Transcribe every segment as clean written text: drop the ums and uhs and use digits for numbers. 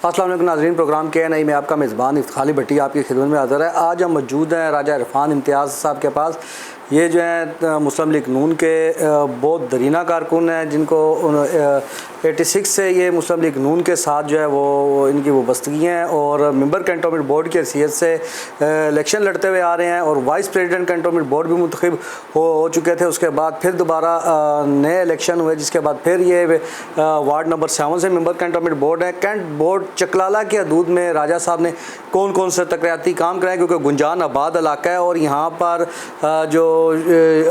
अस्सलाम वालेकुम नाज़रीन, प्रोग्राम KNI में आपका मेज़बान इफ्तिखार भट्टी आपकी खिदमत में हाज़िर है। आज हम मौजूद हैं राजा इरफान इम्तियाज़ साहब के पास। ये जो है मुस्लिम लीग नून के बहुत दरीना कारकुन हैं, जिनको 86 से ये मुस्लिम लीग नून के साथ जो है वो इनकी वाबस्तगी हैं और मेंबर कैंटोनमेंट बोर्ड की हैसियत से इलेक्शन लड़ते हुए आ रहे हैं और वाइस प्रेसिडेंट कैंटोनमेंट बोर्ड भी मुंतखब हो चुके थे। उसके बाद फिर दोबारा नए इलेक्शन हुए, जिसके बाद फिर ये वार्ड नंबर 7 से मेंबर कैंटोनमेंट बोर्ड है। कैंट बोर्ड चकलाला के हदूद में राजा साहब ने कौन कौन से तरक्याती काम कराए, क्योंकि गुंजान आबाद इलाका है और यहाँ पर जो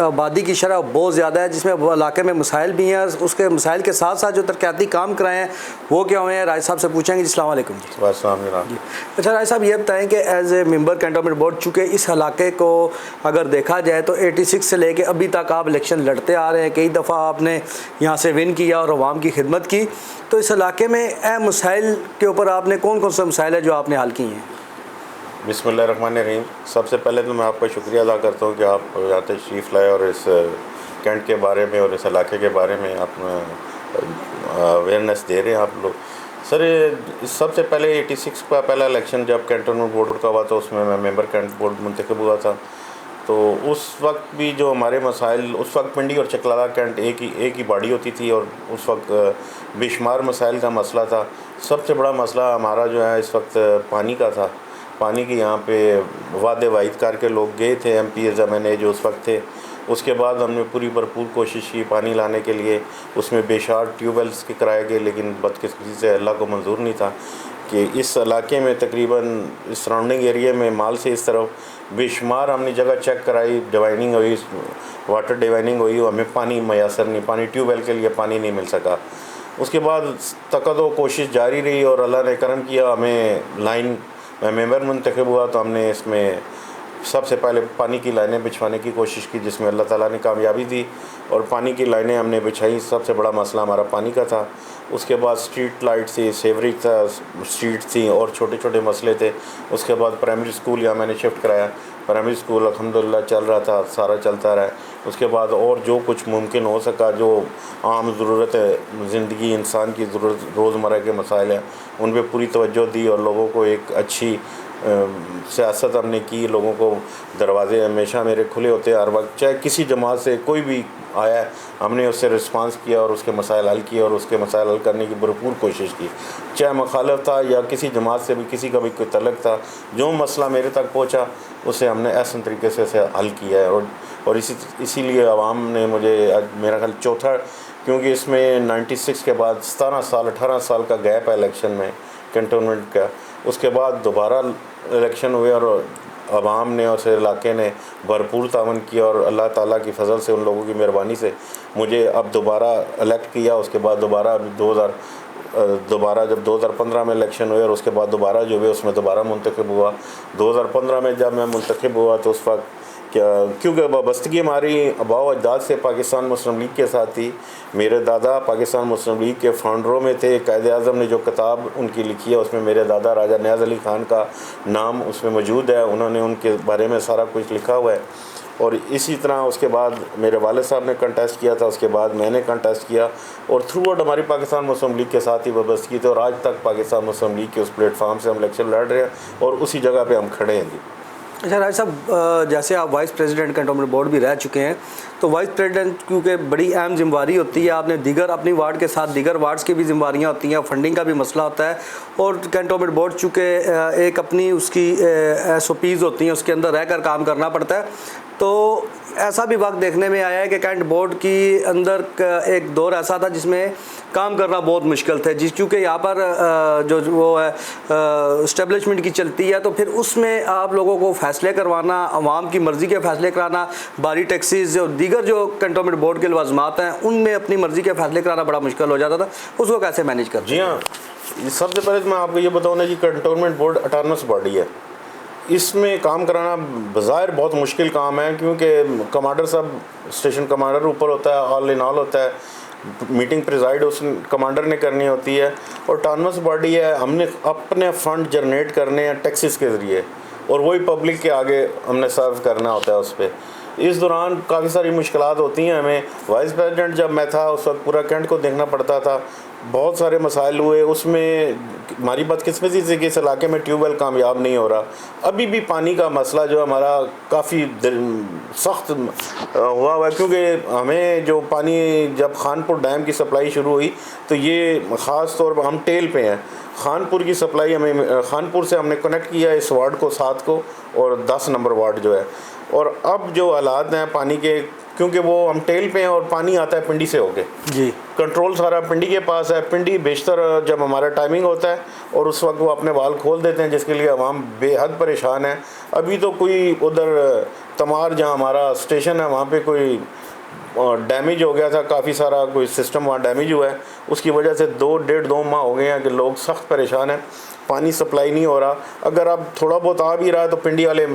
आबादी की शरह बहुत ज़्यादा है, जिसमें इलाके में मसाइल भी हैं। उसके मसाइल के साथ साथ जो तरक्याती काम कराए हैं वो क्या हुए हैं, राज साहब से पूछेंगे। अस्सलाम वालेकुम जी। अच्छा राज साहब, ये बताएं कि as a member cantonment board, चूँकि इस इलाके को अगर देखा जाए तो 86 से लेके अभी तक आप इलेक्शन लड़ते आ रहे हैं, कई दफ़ा आपने यहाँ से विन किया और अवाम की खिदमत की, तो इस इलाके में अहम मसाइल के ऊपर आपने कौन कौन से मसाइल है जो आपने हल किए हैं? बिस्मिल्लाहिर्रहमानिर्रहीम। सबसे पहले तो मैं आपका शुक्रिया अदा करता हूँ कि आप यहाँ तशरीफ़ लाए और इस कैंट के बारे में और इस इलाके के बारे में आप अवेयरनेस दे रहे हैं आप लोग। सर, सबसे पहले 86 का पहला इलेक्शन जब कैंटोनमेंट बोर्ड का हुआ था, उसमें मैं मेंबर कैंट बोर्ड मुंतखब हुआ था। तो उस वक्त भी जो हमारे मसाइल, उस वक्त पिंडी और चकलाला कैंट एक ही बॉडी होती थी और उस वक्त बेशुमार मसाइल का मसला था। सबसे बड़ा मसला हमारा जो है इस वक्त पानी का था। पानी की यहाँ पे वादे वाइदकार के लोग गए थे, MP ज़माने जो उस वक्त थे। उसके बाद हमने पूरी भरपूर कोशिश की पानी लाने के लिए। उसमें बेशार ट्यूबवेल्स के कराए गए, लेकिन बदकिस्मती से अल्लाह को मंजूर नहीं था कि इस इलाके में तकरीबन सराउंडिंग एरिया में माल से इस तरफ बेशुमार हमने जगह चेक कराई, डिवाइनिंग हुई, वाटर डिवाइनिंग हुई, हमें पानी मैसर नहीं, पानी ट्यूबवेल के लिए पानी नहीं मिल सका। उसके बाद तकदो कोशिश जारी रही और अल्लाह ने करम किया, हमें लाइन मैं मेंबर मुंतखब हुआ तो हमने इसमें सबसे पहले पानी की लाइनें बिछवाने की कोशिश की, जिसमें अल्लाह ताला ने कामयाबी दी और पानी की लाइनें हमने बिछाई। सबसे बड़ा मसला हमारा पानी का था। उसके बाद स्ट्रीट लाइट थी, सेवरेज था, स्ट्रीट थी और छोटे छोटे मसले थे। उसके बाद प्राइमरी स्कूल यहाँ मैंने शिफ्ट कराया। प्राइमरी स्कूल अल्हम्दुलिल्लाह चल रहा था, सारा चलता रहा। उसके बाद और जो कुछ मुमकिन हो सका, जो आम ज़रूरत है ज़िंदगी इंसान की ज़रूरत, रोज़मर्रा के मसाइल हैं, उन पर पूरी तवज्जो दी और लोगों को एक अच्छी सियासत हमने की। लोगों को दरवाज़े हमेशा मेरे खुले होते हैं हर वक्त, चाहे किसी जमात से कोई भी आया, हमने उससे रिस्पांस किया और उसके मसाइल हल किए और उसके मसाइल हल करने की भरपूर कोशिश की। चाहे मुखालिफ था या किसी जमात से भी किसी का भी कोई तल्लुक़ था, जो मसला मेरे तक पहुंचा उसे हमने ऐसा तरीके से हल किया है। और इसीलिए आवाम ने मुझे आज मेरा ख्याल चौथा, क्योंकि इसमें 96 के बाद 17 साल 18 साल का गैप है इलेक्शन में कैंटोनमेंट का। उसके बाद दोबारा इलेक्शन हुए और अवाम ने और इलाके ने भरपूर तावन किया और अल्लाह ताला की फ़ज़ल से, उन लोगों की मेहरबानी से मुझे अब दोबारा इलेक्ट किया। उसके बाद दोबारा जब 2015 में इलेक्शन हुए और उसके बाद दोबारा जो हुए उसमें दोबारा मुंतखब हुआ। 2015 में जब मैं मुंतखब हुआ तो उस वक्त क्योंकि वाबस्तगी हमारी आबाओ अजदाद से पाकिस्तान मुस्लिम लीग के साथ थी। मेरे दादा पाकिस्तान मुस्लिम लीग के फाउंडरों में थे। कायद-ए-आज़म ने जो किताब उनकी लिखी है उसमें मेरे दादा राजा नियाज़ अली ख़ान का नाम उसमें मौजूद है। उन्होंने उनके बारे में सारा कुछ लिखा हुआ है। और इसी तरह उसके बाद मेरे वालिद साहब ने कंटेस्ट किया था, उसके बाद मैंने कंटेस्ट किया और थ्रू आउट हमारी पाकिस्तान मुस्लिम लीग के साथ ही वाबस्तगी थी और आज तक पाकिस्तान मुस्लिम लीग के उस प्लेटफार्म से हम इलेक्शन लड़ रहे हैं और उसी जगह पर हम खड़े हैं। अच्छा राज साहब, जैसे आप वाइस प्रेसिडेंट कैंटोनमेंट बोर्ड भी रह चुके हैं, तो वाइस प्रेसिडेंट क्योंकि बड़ी अहम जिम्मेवारी होती है, आपने दीगर अपनी वार्ड के साथ दीगर वार्ड्स की भी जिम्मेवारियाँ होती हैं, फंडिंग का भी मसला होता है और कैंटोनमेंट बोर्ड चूँकि एक अपनी उसकी SOPs होती हैं, उसके अंदर रहकर काम करना पड़ता है। तो ऐसा भी वक्त देखने में आया है कि कैंट बोर्ड की अंदर एक दौर ऐसा था जिसमें काम करना बहुत मुश्किल था, चूँकि यहाँ पर जो वो है इस्टेब्लिशमेंट की चलती है, तो फिर उसमें आप लोगों को फ़ैसले करवाना, अवाम की मर्ज़ी के फ़ैसले कराना, बारी टैक्सीज़ और दीगर जो कैंटोनमेंट बोर्ड के लवाज़मात हैं उनमें अपनी मर्ज़ी के फ़ैसले कराना बड़ा मुश्किल हो जाता था। उसको कैसे मैनेज करते? जी हाँ, सबसे पहले तो मैं आपको ये बताऊँ ना जी, कैंटोनमेंट बोर्ड ऑटोनमस बॉडी है। इसमें काम कराना बज़ाहिर बहुत मुश्किल काम है, क्योंकि कमांडर साहब, स्टेशन कमांडर ऊपर होता है, ऑल इन ऑल होता है, मीटिंग प्रिजाइड उस कमांडर ने करनी होती है और ऑटोनमस बॉडी है। हमने अपने फ़ंड जनरेट करने हैं टैक्सेस के ज़रिए और वही पब्लिक के आगे हमने सर्व करना होता है उस पर। इस दौरान काफ़ी सारी मुश्किलात होती हैं हमें। वाइस प्रेसिडेंट जब मैं था उस वक्त पूरा कैंट को देखना पड़ता था, बहुत सारे मसाइल हुए। उसमें हमारी बदकिस्मती से कि इस इलाके में ट्यूबवेल कामयाब नहीं हो रहा। अभी भी पानी का मसला जो हमारा काफ़ी सख्त हुआ है, क्योंकि हमें जो पानी जब खानपुर डैम की सप्लाई शुरू हुई तो ये ख़ास तौर पर हम टेल पे हैं, खानपुर की सप्लाई हमें खानपुर से हमने कनेक्ट किया इस वार्ड को 7 को और 10 नंबर वार्ड जो है। और अब जो हालात हैं पानी के, क्योंकि वो हम टेल पे हैं और पानी आता है पिंडी से होके जी, कंट्रोल सारा पिंडी के पास है। पिंडी बेशतर जब हमारा टाइमिंग होता है और उस वक्त वो अपने वाल खोल देते हैं, जिसके लिए आवाम बेहद परेशान है। अभी तो कोई उधर तमार जहाँ हमारा स्टेशन है वहाँ पे कोई डैमेज हो गया था, काफ़ी सारा कोई सिस्टम वहाँ डैमेज हुआ है। उसकी वजह से 2-1.5-2 माह हो गए हैं कि लोग सख्त परेशान हैं, पानी सप्लाई नहीं हो रहा। अगर अब थोड़ा बहुत आ भी रहा है तो पिंडी वाले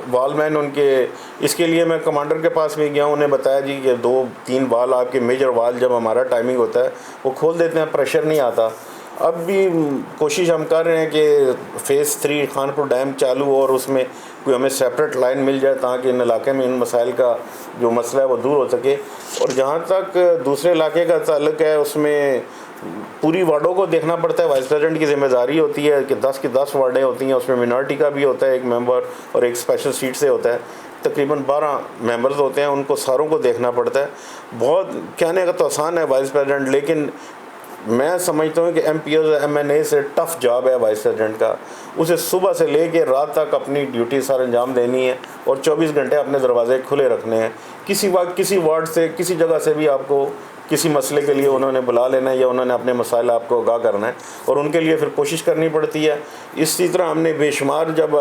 वालमैन उनके, इसके लिए मैं कमांडर के पास भी गया, उन्हें बताया जी कि 2-3 वाल आपके मेजर वाल जब हमारा टाइमिंग होता है वो खोल देते हैं, प्रेशर नहीं आता। अब भी कोशिश हम कर रहे हैं कि फ़ेज़ 3 खानपुर डैम चालू हो और उसमें कोई हमें सेपरेट लाइन मिल जाए ताकि इन इलाके में इन मसाइल का जो मसला है वो दूर हो सके। और जहाँ तक दूसरे इलाके का ताल्लुक़ है उसमें पूरी वार्डों को देखना पड़ता है। वाइस प्रेसिडेंट की जिम्मेदारी होती है कि 10 की 10 वार्डें होती हैं, उसमें मिनॉरिटी का भी होता है एक मेंबर और एक स्पेशल सीट से होता है। तकरीबन 12 मेंबर्स होते हैं, उनको सारों को देखना पड़ता है। बहुत कहने का तो आसान है वाइस प्रेसिडेंट, लेकिन मैं समझता हूँ कि MPOs MNA से टफ़ जॉब है वाइस प्रेसिडेंट का। उसे सुबह से लेकर रात तक अपनी ड्यूटी सार अंजाम देनी है और 24 घंटे अपने दरवाजे खुले रखने हैं। किसी वक्त किसी वार्ड से किसी जगह से भी आपको किसी मसले के लिए उन्होंने बुला लेना है या उन्होंने अपने मसाइल आपको आगाह करना है और उनके लिए फिर कोशिश करनी पड़ती है। इसी तरह हमने बेशुमार जब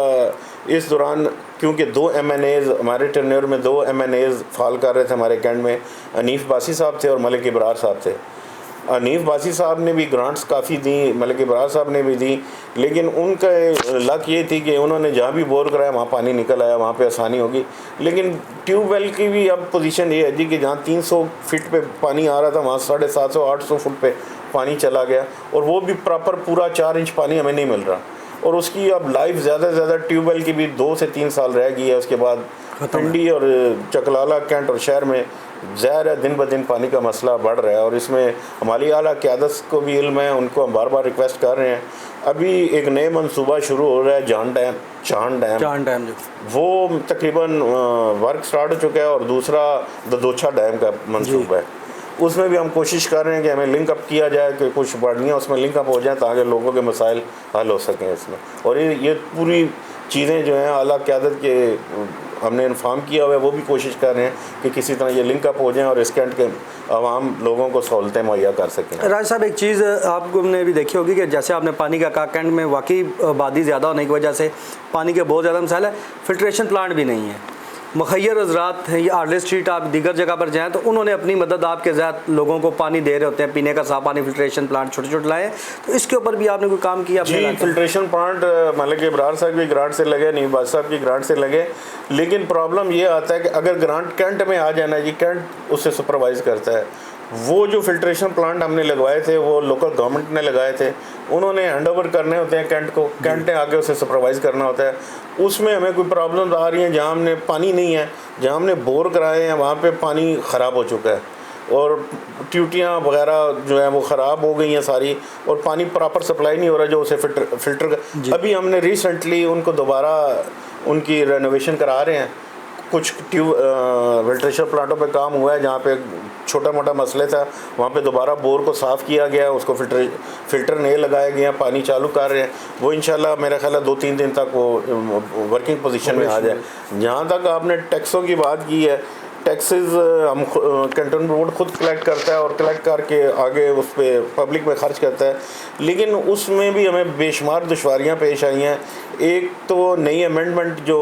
इस दौरान, क्योंकि 2 MNAs हमारे टेन्योर में 2 MNAs फाल कर रहे थे हमारे कैंट में, हनीफ बासी साहब थे और मलिक इब्रार साहब थे। हनीफ बासी साहब ने भी ग्रांट्स काफ़ी दी, मलिक इब्रार साहब ने भी दी, लेकिन उनका लक ये थी कि उन्होंने जहाँ भी बोर कराया वहाँ पानी निकल आया, वहाँ पे आसानी होगी। लेकिन ट्यूबवेल की भी अब पोजीशन ये है जी कि जहाँ 300 फीट पे पानी आ रहा था वहाँ 750-800 फुट पे पानी चला गया और वो भी प्रॉपर पूरा 4 इंच पानी हमें नहीं मिल रहा। और उसकी अब लाइफ ज़्यादा से ज़्यादा ट्यूबवेल की भी 2 से 3 साल रह गई है। उसके बाद पिंडी और चकलाला कैंट और शहर में ज़ाहिर है दिन ब दिन पानी का मसला बढ़ रहा है और इसमें हमारी आला क़यादत को भी इल्म है, उनको हम बार बार रिक्वेस्ट कर रहे हैं। अभी एक नए मनसूबा शुरू हो रहा है चांद डैम जो वो तकरीबन वर्क स्टार्ट हो चुका है और दूसरा ददोछा डैम का मनसूबा है। उसमें भी हम कोशिश कर रहे हैं कि हमें लिंक अप किया जाए कि कुछ बढ़ियाँ उसमें लिंक अप हो जाए ताकि लोगों के मसाइल हल हो सकें इसमें। और ये पूरी चीज़ें जो हैं आला क़यादत के हमने इन्फॉर्म किया हुआ है, वो भी कोशिश कर रहे हैं कि किसी तरह ये लिंक अप हो जाएं और इस कैंट के आवाम लोगों को सहूलतें मुहैया कर सकें। राज साहब, एक चीज़ आपने भी देखी होगी कि जैसे आपने पानी का कहा, कैंट में वाकई आबादी ज़्यादा होने की वजह से पानी के बहुत ज़्यादा मसाइल है। फिल्ट्रेशन प्लांट भी नहीं है। मुखैर हज़रात हैं, या आर्ले स्ट्रीट आप दीगर जगह पर जाएँ तो उन्होंने अपनी मदद आपके ज़ात लोगों को पानी दे रहे होते हैं, पीने का साफ पानी, फिल्ट्रेशन प्लांट छोटे छोटे लाए। तो इसके ऊपर भी आपने कोई काम किया? जी, फिल्ट्रेशन प्लांट मलिक इब्रार साहब की ग्रांट से लगे, नीबाज साहब की ग्रांट से लगे, लेकिन प्रॉब्लम ये आता है कि अगर ग्रांट कैंट में आ जाना जी, कैंट उससे सुपरवाइज़ करता है। वो जो फिल्ट्रेशन प्लांट हमने लगवाए थे वो लोकल गवर्नमेंट ने लगाए थे, उन्होंने हैंडओवर करने होते हैं कैंट को, कैंट ने आगे उसे सुपरवाइज़ करना होता है। उसमें हमें कोई प्रॉब्लम आ रही है, जहाँ हमने पानी नहीं है, जहाँ हमने बोर कराए हैं वहाँ पे पानी ख़राब हो चुका है और ट्यूटियाँ वगैरह जो है वो ख़राब हो गई हैं सारी और पानी प्रॉपर सप्लाई नहीं हो रहा जो उसे फिल्टर अभी हमने रिसेंटली उनको दोबारा उनकी रेनोवेशन करा रहे हैं। कुछ फिल्ट्रेशन प्लांटों पे काम हुआ है जहाँ पे छोटा मोटा मसले था, वहाँ पे दोबारा बोर को साफ़ किया गया, उसको फ़िल्टर नए लगाए गए हैं, पानी चालू कर रहे हैं। वो इंशाल्लाह मेरा ख्याल है 2-3 दिन तक वो वर्किंग पोजीशन में आ जाए। जहाँ तक आपने टैक्सों की बात की है, टैक्सेस हम कैंटोनमेंट बोर्ड खुद कलेक्ट करता है और कलेक्ट करके आगे उस पर पब्लिक में ख़र्च करता है, लेकिन उसमें भी हमें बेशुमार दुश्वारियाँ पेश आई हैं। एक तो नई अमेंडमेंट जो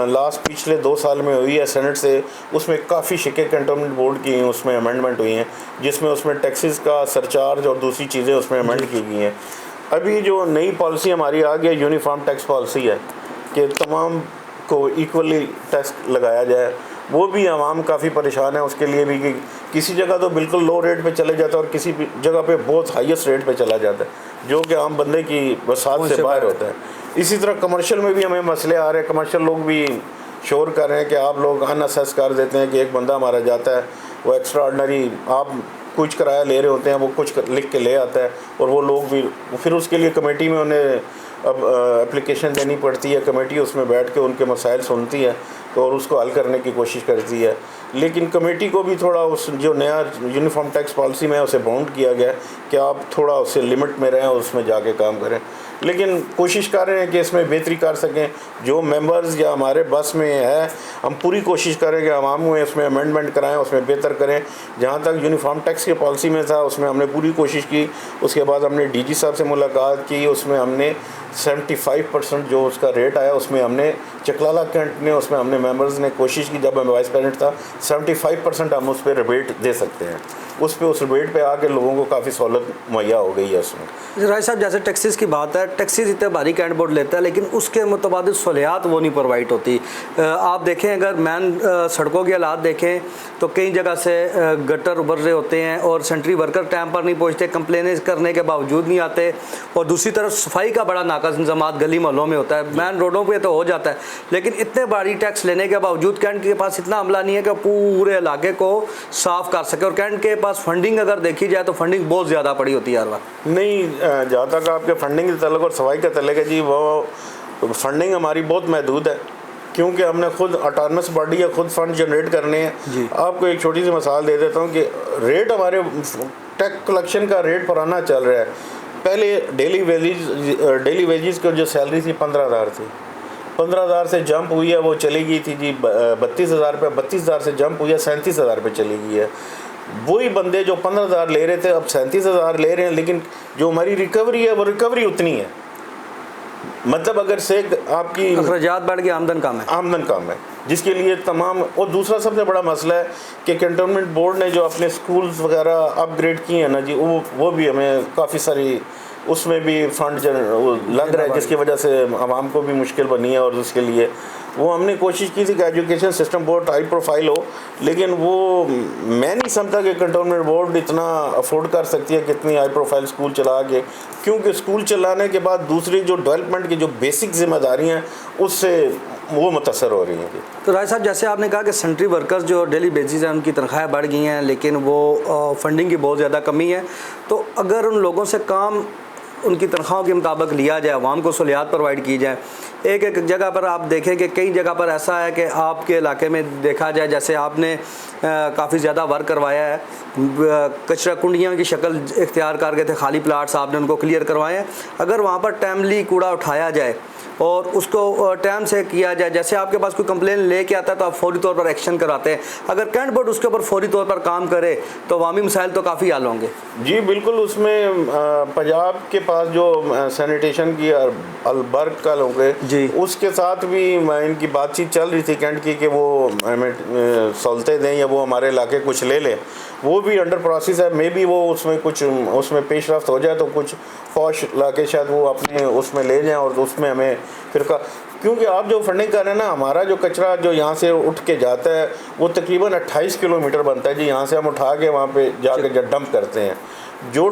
लास्ट पिछले 2 साल में हुई है सेनेट से, उसमें काफ़ी शिकें कैंटोनमेंट बोर्ड की उसमें अमेंडमेंट हुई हैं, जिसमें उसमें टैक्सेस का सरचार्ज और दूसरी चीज़ें उसमें अमेंड की गई हैं। अभी जो नई पॉलिसी हमारी आ गई यूनिफॉर्म टैक्स पॉलिसी है कि तमाम को इक्वली टैक्स लगाया जाए, वो भी आवाम काफ़ी परेशान है उसके लिए भी कि किसी जगह तो बिल्कुल लो रेट पे चले जाता है और किसी जगह पे बहुत हाईएस्ट रेट पे चला जाता है जो कि आम बंदे की बसात से बाहर होता है। इसी तरह कमर्शियल में भी हमें मसले आ रहे हैं, कमर्शियल लोग भी शोर कर रहे हैं कि आप लोग अनअसेस कर देते हैं कि एक बंदा हमारा जाता है, वो एक्स्ट्रा ऑर्डनरी आप कुछ किराया ले रहे होते हैं, वो कुछ लिख के ले आता है, और वो लोग भी फिर उसके लिए कमेटी में उन्हें अब एप्लीकेशन देनी पड़ती है। कमेटी उसमें बैठ के उनके मसाइल सुनती है तो और उसको हल करने की कोशिश करती है। लेकिन कमेटी को भी थोड़ा उस जो नया यूनिफॉर्म टैक्स पॉलिसी में उसे बाउंड किया गया कि आप थोड़ा उससे लिमिट में रहें, उसमें जाके काम करें। लेकिन कोशिश कर रहे हैं कि इसमें बेहतरी कर सकें। जो मेंबर्स या हमारे बस में है, हम पूरी कोशिश करें कि आवाम में इसमें अमेंडमेंट कराएं, उसमें बेहतर करें। जहाँ तक यूनिफॉर्म टैक्स की पॉलिसी में था, उसमें हमने पूरी कोशिश की। उसके बाद हमने डीजी साहब से मुलाकात की, उसमें हमने 75% जो उसका रेट आया, उसमें हमने चकलाला कैंट ने, उसमें हमने मेंबर्स ने कोशिश की, जब मैं वाइस प्रेसिडेंट था, 75% हम उस पर रिबेट दे सकते हैं। उस रिबेट पे आके लोगों को काफ़ी सहूलत मुहैया हो गई है उसमें। राय साहब, जैसे टैक्सीज़ की बात है, टैक्सीज़ इतने भारी कैंट बोर्ड लेता है, लेकिन उसके मुतबादिल सहूलियात वो नहीं प्रोवाइड होती। आप देखें, अगर मैन सड़कों के हालात देखें तो कई जगह से गटर उभर रहे होते हैं और सेंट्री वर्कर टाइम पर नहीं पहुँचते, कंप्लेन करने के बावजूद नहीं आते। और दूसरी तरफ सफाई का बड़ा नाकास इंतजाम गली मोहल्लों में होता है। मैन रोडों पर तो हो जाता है, लेकिन इतने भारी टैक्स लेने के बावजूद कैंट के पास इतना अमला नहीं है कि पूरे इलाके को साफ़ कर सके। और कैंट के पास फंडिंग अगर देखी जाए तो फंडिंग बहुत ज़्यादा पड़ी होती है हर वक्त। नहीं, जहाँ तक आपके फंडिंग के तल्लुक और सफाई का तल्लुक है जी, वो फंडिंग हमारी बहुत महदूद है, क्योंकि हमने खुद ऑटोनमस बॉडी है, खुद फंड जनरेट करने हैं। आपको एक छोटी सी मिसाल दे देता हूँ कि रेट हमारे टैक्स कलेक्शन का रेट पुराना चल रहा है। पहले डेली वेजेस की जो सैलरी थी 15,000 थी, 15,000 से जंप हुई है, वो चली गई थी जी 32,000 पे, 32,000 से जंप हुई है 37,000 पे चली गई है। वही बंदे जो 15,000 ले रहे थे अब 37,000 ले रहे हैं, लेकिन जो हमारी रिकवरी है वो रिकवरी उतनी है। मतलब अगर से आपकी अखराजात बढ़ गए, आमदन कम है, जिसके लिए तमाम। और दूसरा सबसे बड़ा मसला है कि कैंटोनमेंट बोर्ड ने जो अपने स्कूल्स वगैरह अपग्रेड किए हैं ना जी, वो भी हमें काफ़ी सारी उसमें भी फंड लग रहा है, जिसकी वजह से आवाम को भी मुश्किल बनी है। और उसके लिए वो हमने कोशिश की थी कि एजुकेशन सिस्टम बहुत हाई प्रोफाइल हो, लेकिन वो मैं नहीं समझता कि कैंटोनमेंट बोर्ड इतना अफोर्ड कर सकती है कितनी हाई प्रोफाइल स्कूल चला के, क्योंकि स्कूल चलाने के बाद दूसरी जो डेवलपमेंट की जो बेसिक जिम्मेदारी हैं उससे वो मुतासर हो रही हैं। तो राय साहब, जैसे आपने कहा कि सेंट्री वर्कर्स जो डेली बेसिस हैं उनकी तनख्वाहें बढ़ गई हैं, लेकिन वो फंडिंग की बहुत ज़्यादा कमी है। तो अगर उन लोगों से काम उनकी तनख्वाहों के मुताबिक लिया जाए, आवाम को सहूलियात प्रोवाइड की जाए। एक जगह पर आप देखें कि कई जगह पर ऐसा है कि आपके इलाके में देखा जाए, जैसे आपने काफ़ी ज़्यादा वर्क करवाया है, कचरा कुंडियाँ की शक्ल इख्तियार कर गए थे, खाली प्लाट्स आपने उनको क्लियर करवाए हैं। अगर वहाँ पर टाइमली कूड़ा उठाया जाए और उसको टाइम से किया जाए, जैसे आपके पास कोई कंप्लेन लेके आता है तो आप फौरी तौर पर एक्शन कराते हैं। अगर कैंट बोर्ड उसके ऊपर फौरी तौर पर काम करे तो अवामी मसाइल तो काफ़ी हल होंगे। जी बिल्कुल। उसमें पंजाब के पास जो सैनिटेशन की अलबर्ग का लोग जी, उसके साथ भी इनकी बातचीत चल रही थी कैंट की कि वो हमें सहूलतें दें या वो हमारे इलाके कुछ ले लें। वो भी अंडर प्रोसेस है। मे बी वो उसमें पेशरफ्त हो जाए तो कुछ फौश इलाके शायद वो अपने उसमें ले जाएं और उसमें हमें फिर क्योंकि आप जो फंडिंग कर रहे हैं ना, हमारा जो कचरा जो यहाँ से उठ के जाता है वो तकरीबन 28 किलोमीटर बनता है जी। यहाँ से हम उठा के वहाँ पे जाके जब डंप करते हैं, जो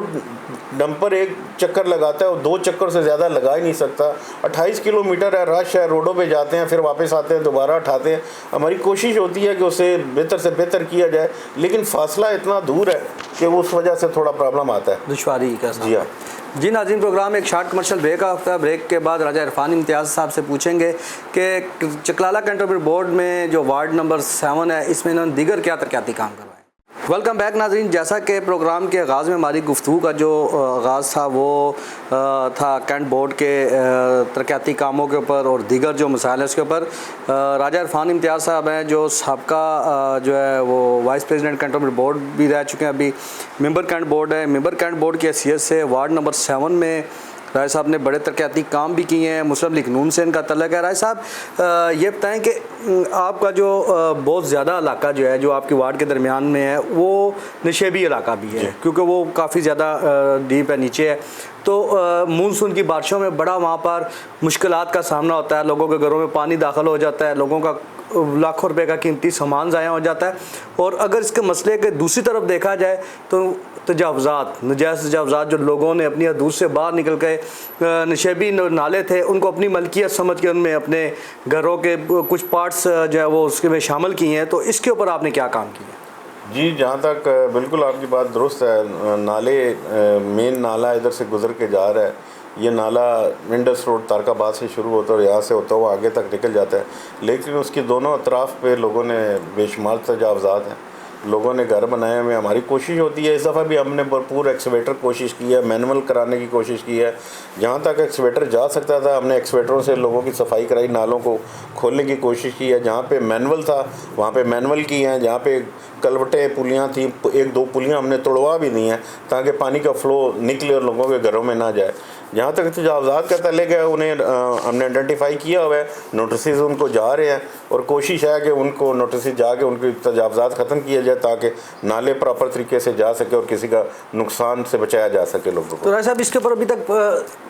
डंपर एक चक्कर लगाता है वो 2 चक्कर से ज़्यादा लगा ही नहीं सकता। 28 किलोमीटर है, रश है, रोडों पे जाते हैं, फिर वापस आते हैं, दोबारा उठाते हैं। हमारी कोशिश होती है कि उसे बेहतर से बेहतर किया जाए, लेकिन फासला इतना दूर है कि उस वजह से थोड़ा प्रॉब्लम आता है, दुश्वारी का। जी हाँ जी नाज़रीन, प्रोग्राम एक शार्ट कमर्शियल ब्रेक आता है। ब्रेक के बाद राजा इरफान इम्तियाज़ साहब से पूछेंगे कि चकलाला कैंटोनमेंट बोर्ड में जो वार्ड नंबर 7 है, इसमें इन्होंने दीगर क्या तरक्याती काम करवाए। वेलकम बैक नाज़रीन। जैसा कि प्रोग्राम के आगाज़ में हमारी गुफ्तगू का जो आगाज़ था वो था कैंट बोर्ड के तरक्याती कामों के ऊपर और दीगर जो मसाइल हैं उसके ऊपर। राजा इरफान इम्तियाज़ साहब हैं जो साबका जो है वो वाइस प्रेसिडेंट कैंटोनमेंट बोर्ड भी रह चुके हैं, अभी मेंबर कैंट बोर्ड है। मेंबर कैंट बोर्ड की हैसियत से वार्ड नंबर 7 में राय साहब ने बड़े तरक्याती काम भी किए हैं। मुस्लिम लीग नून से इनका तल्लुक है। राय साहब, ये बताएं कि आपका जो बहुत ज़्यादा इलाका जो है, जो आपकी वार्ड के दरमियान में है, वो नशेबी इलाका भी है, क्योंकि वो काफ़ी ज़्यादा डीप है, नीचे है। तो मानसून की बारिशों में बड़ा वहाँ पर मुश्किलात का सामना होता है, लोगों के घरों में पानी दाखिल हो जाता है, लोगों का लाखों रुपए का कीमती सामान ज़ाया हो जाता है। और अगर इसके मसले के दूसरी तरफ देखा जाए तो तजावज़ात, नजायज़ तजावज़ात जो लोगों ने अपनी हदूद से बाहर निकल के नशेबी नाले थे उनको अपनी मलकियत समझ के उनमें अपने घरों के कुछ पार्ट्स जो है वो उसके में शामिल किए हैं, तो इसके ऊपर आपने क्या काम किया? जी, जहाँ तक बिल्कुल आपकी बात दुरुस्त है। नाले मेन नाला इधर से गुज़र के जा रहा है। ये नाला इंडस रोड तारकाबाद से शुरू होता है और यहाँ से होता हुआ आगे तक निकल जाता है, लेकिन उसकी दोनों अतराफ़ पे लोगों ने बेशुमार तजावज़ात हैं। लोगों ने घर बनाए हुए। हमारी कोशिश होती है, इस दफ़ा भी हमने भरपूर एक्सवेटर कोशिश की है, मैनुअल कराने की कोशिश की है। जहाँ तक एक्सवेटर जा सकता था हमने एक्सवेटरों से लोगों की सफाई कराई, नालों को खोलने की कोशिश की है। जहाँ पे मैनुअल था वहाँ पे मैनुअल की हैं। जहाँ पे कलवटें पुलियाँ थी, 1-2 पुलियाँ हमने तोड़वा भी दी हैं ताकि पानी का फ़्लो निकले और लोगों के घरों में ना जाए। जहाँ तक तजावज़ात का तल्लुक़ है, उन्हें हमने आइडेंटिफाई किया हुआ है, नोटिस उनको जा रहे हैं और कोशिश है कि उनको नोटिस जाके उनकी तजावज़ात ख़त्म किया जाए ताकि नाले प्रॉपर तरीके से जा सके और किसी का नुकसान से बचाया जा सके लोगों को। तो राय साहब, इसके ऊपर अभी तक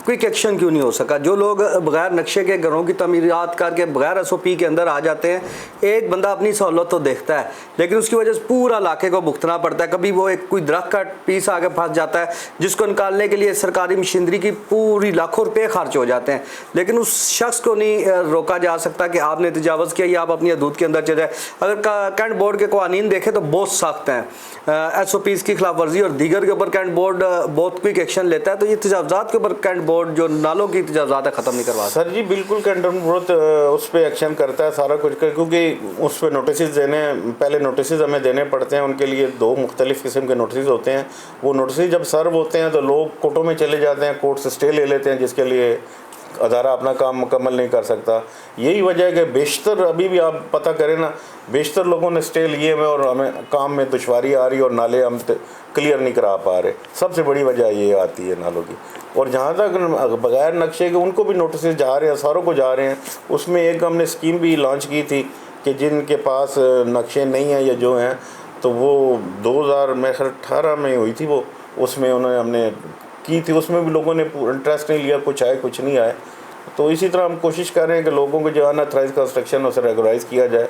क्विक एक्शन क्यों नहीं हो सका? जो लोग बगैर नक्शे के घरों की तमीरात करके बगैर SOP के अंदर आ जाते हैं, एक बंदा अपनी सहूलत तो देखता है लेकिन उसकी वजह से पूरा इलाके को भुगतना पड़ता है। कभी वो एक कोई दरख्त का पीस आगे फंस जाता है जिसको निकालने के लिए सरकारी मशीनरी की पूरी लाखों रुपए खर्च हो जाते हैं, लेकिन उस शख्स को नहीं रोका जा सकता कि आपने तजावज़ किया या आप अपनी हदूद के अंदर चले जाए। अगर कैंट बोर्ड के कानून देखें तो बहुत सख्त हैं, SOPs की खिलाफ वर्जी और दीगर के ऊपर कैंट बोर्ड बहुत क्विक एक्शन लेता है। तो ये तजावज़ात के ऊपर कैंट बोर्ड जो नालों की तजावज़ात ख़त्म नहीं करवा सर जी, बिल्कुल कैंट बोर्ड उस पर एक्शन करता है सारा कुछ कर, क्योंकि उस पर नोटिस देने, पहले नोटिस हमें देने पड़ते हैं। उनके लिए 2 मुख्तलिफ़ किस्म के नोटिस होते हैं। वो नोटिस जब सर्व होते हैं तो लोग कोर्टों में चले जाते हैं, कोर्ट से स्टे ले लेते हैं जिसके लिए अदारा अपना काम मुकम्मल नहीं कर सकता। यही वजह है कि बेशतर अभी भी आप पता करें ना, बेशतर लोगों ने स्टे लिए हुए और हमें काम में दुश्वारी आ रही है और नाले हम क्लियर नहीं करा पा रहे। सबसे बड़ी वजह ये आती है नालों की। और जहाँ तक बगैर नक्शे के उनको भी नोटिस जा रहे हैं, सारों को जा रहे हैं। उसमें एक हमने स्कीम भी लॉन्च की थी कि जिनके पास नक्शे नहीं हैं या जो हैं, तो वो 2018 में हुई थी वो, उसमें उन्होंने हमने की थी। उसमें भी लोगों ने इंटरेस्ट नहीं लिया, कुछ आए कुछ नहीं आए। तो इसी तरह हम कोशिश कर रहे हैं कि लोगों को जो है ना अनऑथराइज कंस्ट्रक्शन उसे रेगुलाइज किया जाए,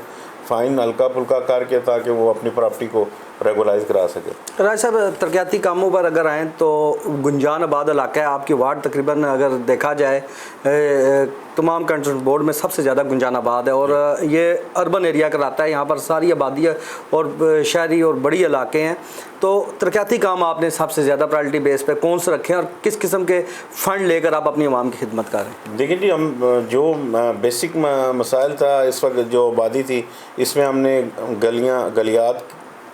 फ़ाइन हल्का फुल्का करके, ताकि वो अपनी प्रॉपर्टी को रेगुलाइज करा सके। राय साहब, तरक्याती कामों पर अगर आएँ तो गुंजान आबाद इलाका है आपकी वार्ड, तकरीबन अगर देखा जाए तमाम कंट्रोल बोर्ड में सबसे ज़्यादा गुंजान आबाद है और ये अर्बन एरिया कराता है। यहाँ पर सारी आबादी है और शहरी और बड़ी इलाके हैं। तो तरक्याती काम आपने सबसे ज़्यादा प्रायोरिटी बेस पे कौन से रखे हैं और किस किस्म के फ़ंड लेकर आप अपनी आवाम की खिदमत कर रहे हैं? देखिए जी, हम जो बेसिक मसाइल था इस वक्त जो आबादी थी, इसमें हमने गलियात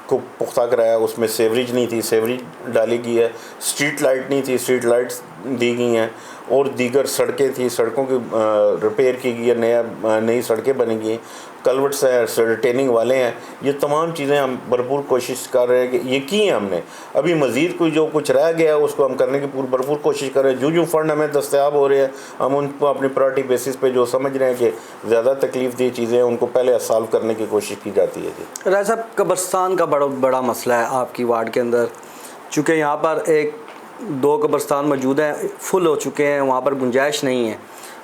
को पुख्ता कराया। उसमें सेवरेज नहीं थी, सेवरेज डाली गई है। स्ट्रीट लाइट नहीं थी, स्ट्रीट लाइट्स दी गई हैं। और दीगर सड़कें थी, सड़कों की रिपेयर की गई है, नई सड़कें बनी गई, कलवर्ट्स हैं, रिटेनिंग वाले हैं। ये तमाम चीज़ें हम भरपूर कोशिश कर रहे हैं कि ये की हैं हमने। अभी मज़ीद कोई जो कुछ रह गया उसको हम करने की भरपूर कोशिश कर रहे हैं। जो फंड हमें दस्तयाब हो रहे हैं हम उनको अपनी प्रायोरिटी बेसिस पे जो समझ रहे हैं कि ज़्यादा तकलीफ दी चीज़ें हैं उनको पहले सॉल्व करने की कोशिश की जाती है। जी राय साहब, कब्रिस्तान का बड़ा मसला है आपकी वार्ड के अंदर, चूँकि यहाँ पर 2 कब्रिस्तान मौजूद हैं, फुल हो चुके हैं, वहाँ पर गुंजाइश नहीं है।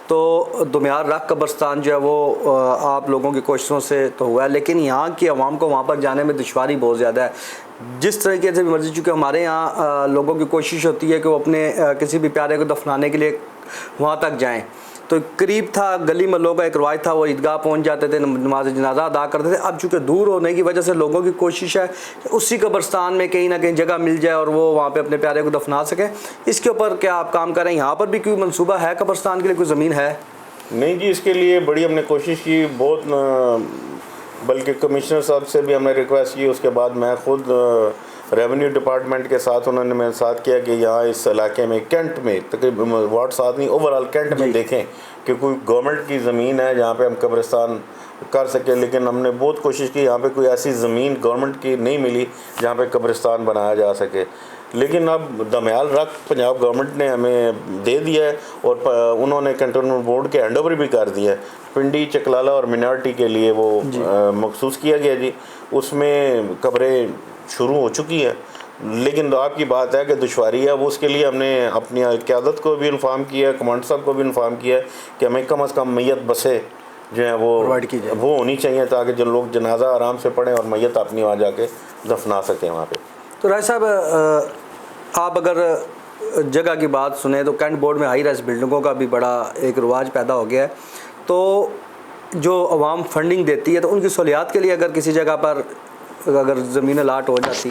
तो दुमियार रख कब्रिस्तान जो है वो आप लोगों की कोशिशों से तो हुआ है, लेकिन यहाँ की आवाम को वहाँ पर जाने में दुश्वारी बहुत ज़्यादा है। जिस तरीके से भी मर्जी, चूँकि हमारे यहाँ लोगों की कोशिश होती है कि वो अपने किसी भी प्यारे को दफनाने के लिए वहाँ तक जाएँ। तो करीब था, गली महलों का एक रवाज था, वो ईदगाह पहुंच जाते थे, नमाज जनाजा अदा करते थे। अब चूँकि दूर होने की वजह से लोगों की कोशिश है कि उसी कब्रिस्तान में कहीं ना कहीं जगह मिल जाए और वो वहाँ पे अपने प्यारे को दफना सकें। इसके ऊपर क्या आप काम करें? यहाँ पर भी कोई मंसूबा है कब्रिस्तान के लिए, कोई ज़मीन है? नहीं जी, इसके लिए बड़ी हमने कोशिश की बहुत, बल्कि कमिश्नर साहब से भी हमने रिक्वेस्ट की। उसके बाद मैं ख़ुद रेवेन्यू डिपार्टमेंट के साथ उन्होंने मेरे साथ किया कि यहाँ इस इलाके में कैंट में तकरीबन वार्ड साथ नहीं ओवरऑल कैंट में देखें कि कोई गवर्नमेंट की ज़मीन है जहाँ पे हम कब्रिस्तान कर सकें। लेकिन हमने बहुत कोशिश की, यहाँ पे कोई ऐसी ज़मीन गवर्नमेंट की नहीं मिली जहाँ पे कब्रिस्तान बनाया जा सके। लेकिन अब दमयाल रख पंजाब गवर्नमेंट ने हमें दे दिया है और उन्होंने कंटोनमेंट बोर्ड के हैंडओवर भी कर दिया है। पिंडी, चकलाला और मिनार्टी के लिए वो मखसूस किया गया जी। उसमें कब्रें शुरू हो चुकी है, लेकिन आपकी बात है कि दुश्वारी है। वो उसके लिए हमने अपनी क़यादत को भी इन्फॉर्म किया है, कमांडर साहब को भी इन्फॉर्म किया है कि हमें कम अज़ कम मैयत बसें जो है वो प्रोवाइड की जाए, वो होनी चाहिए ताकि जो लोग जनाजा आराम से पढ़ें और मैयत अपनी वहाँ जाके दफना सकें वहाँ पे। तो राय साहब, आप अगर जगह की बात सुने तो कैंट बोर्ड में हाई राइज बिल्डिंगों का भी बड़ा एक रिवाज पैदा हो गया है। तो जो अवाम फंडिंग देती है तो उनकी सहूलियात के लिए अगर किसी जगह पर अगर ज़मीन अलाट हो जाती।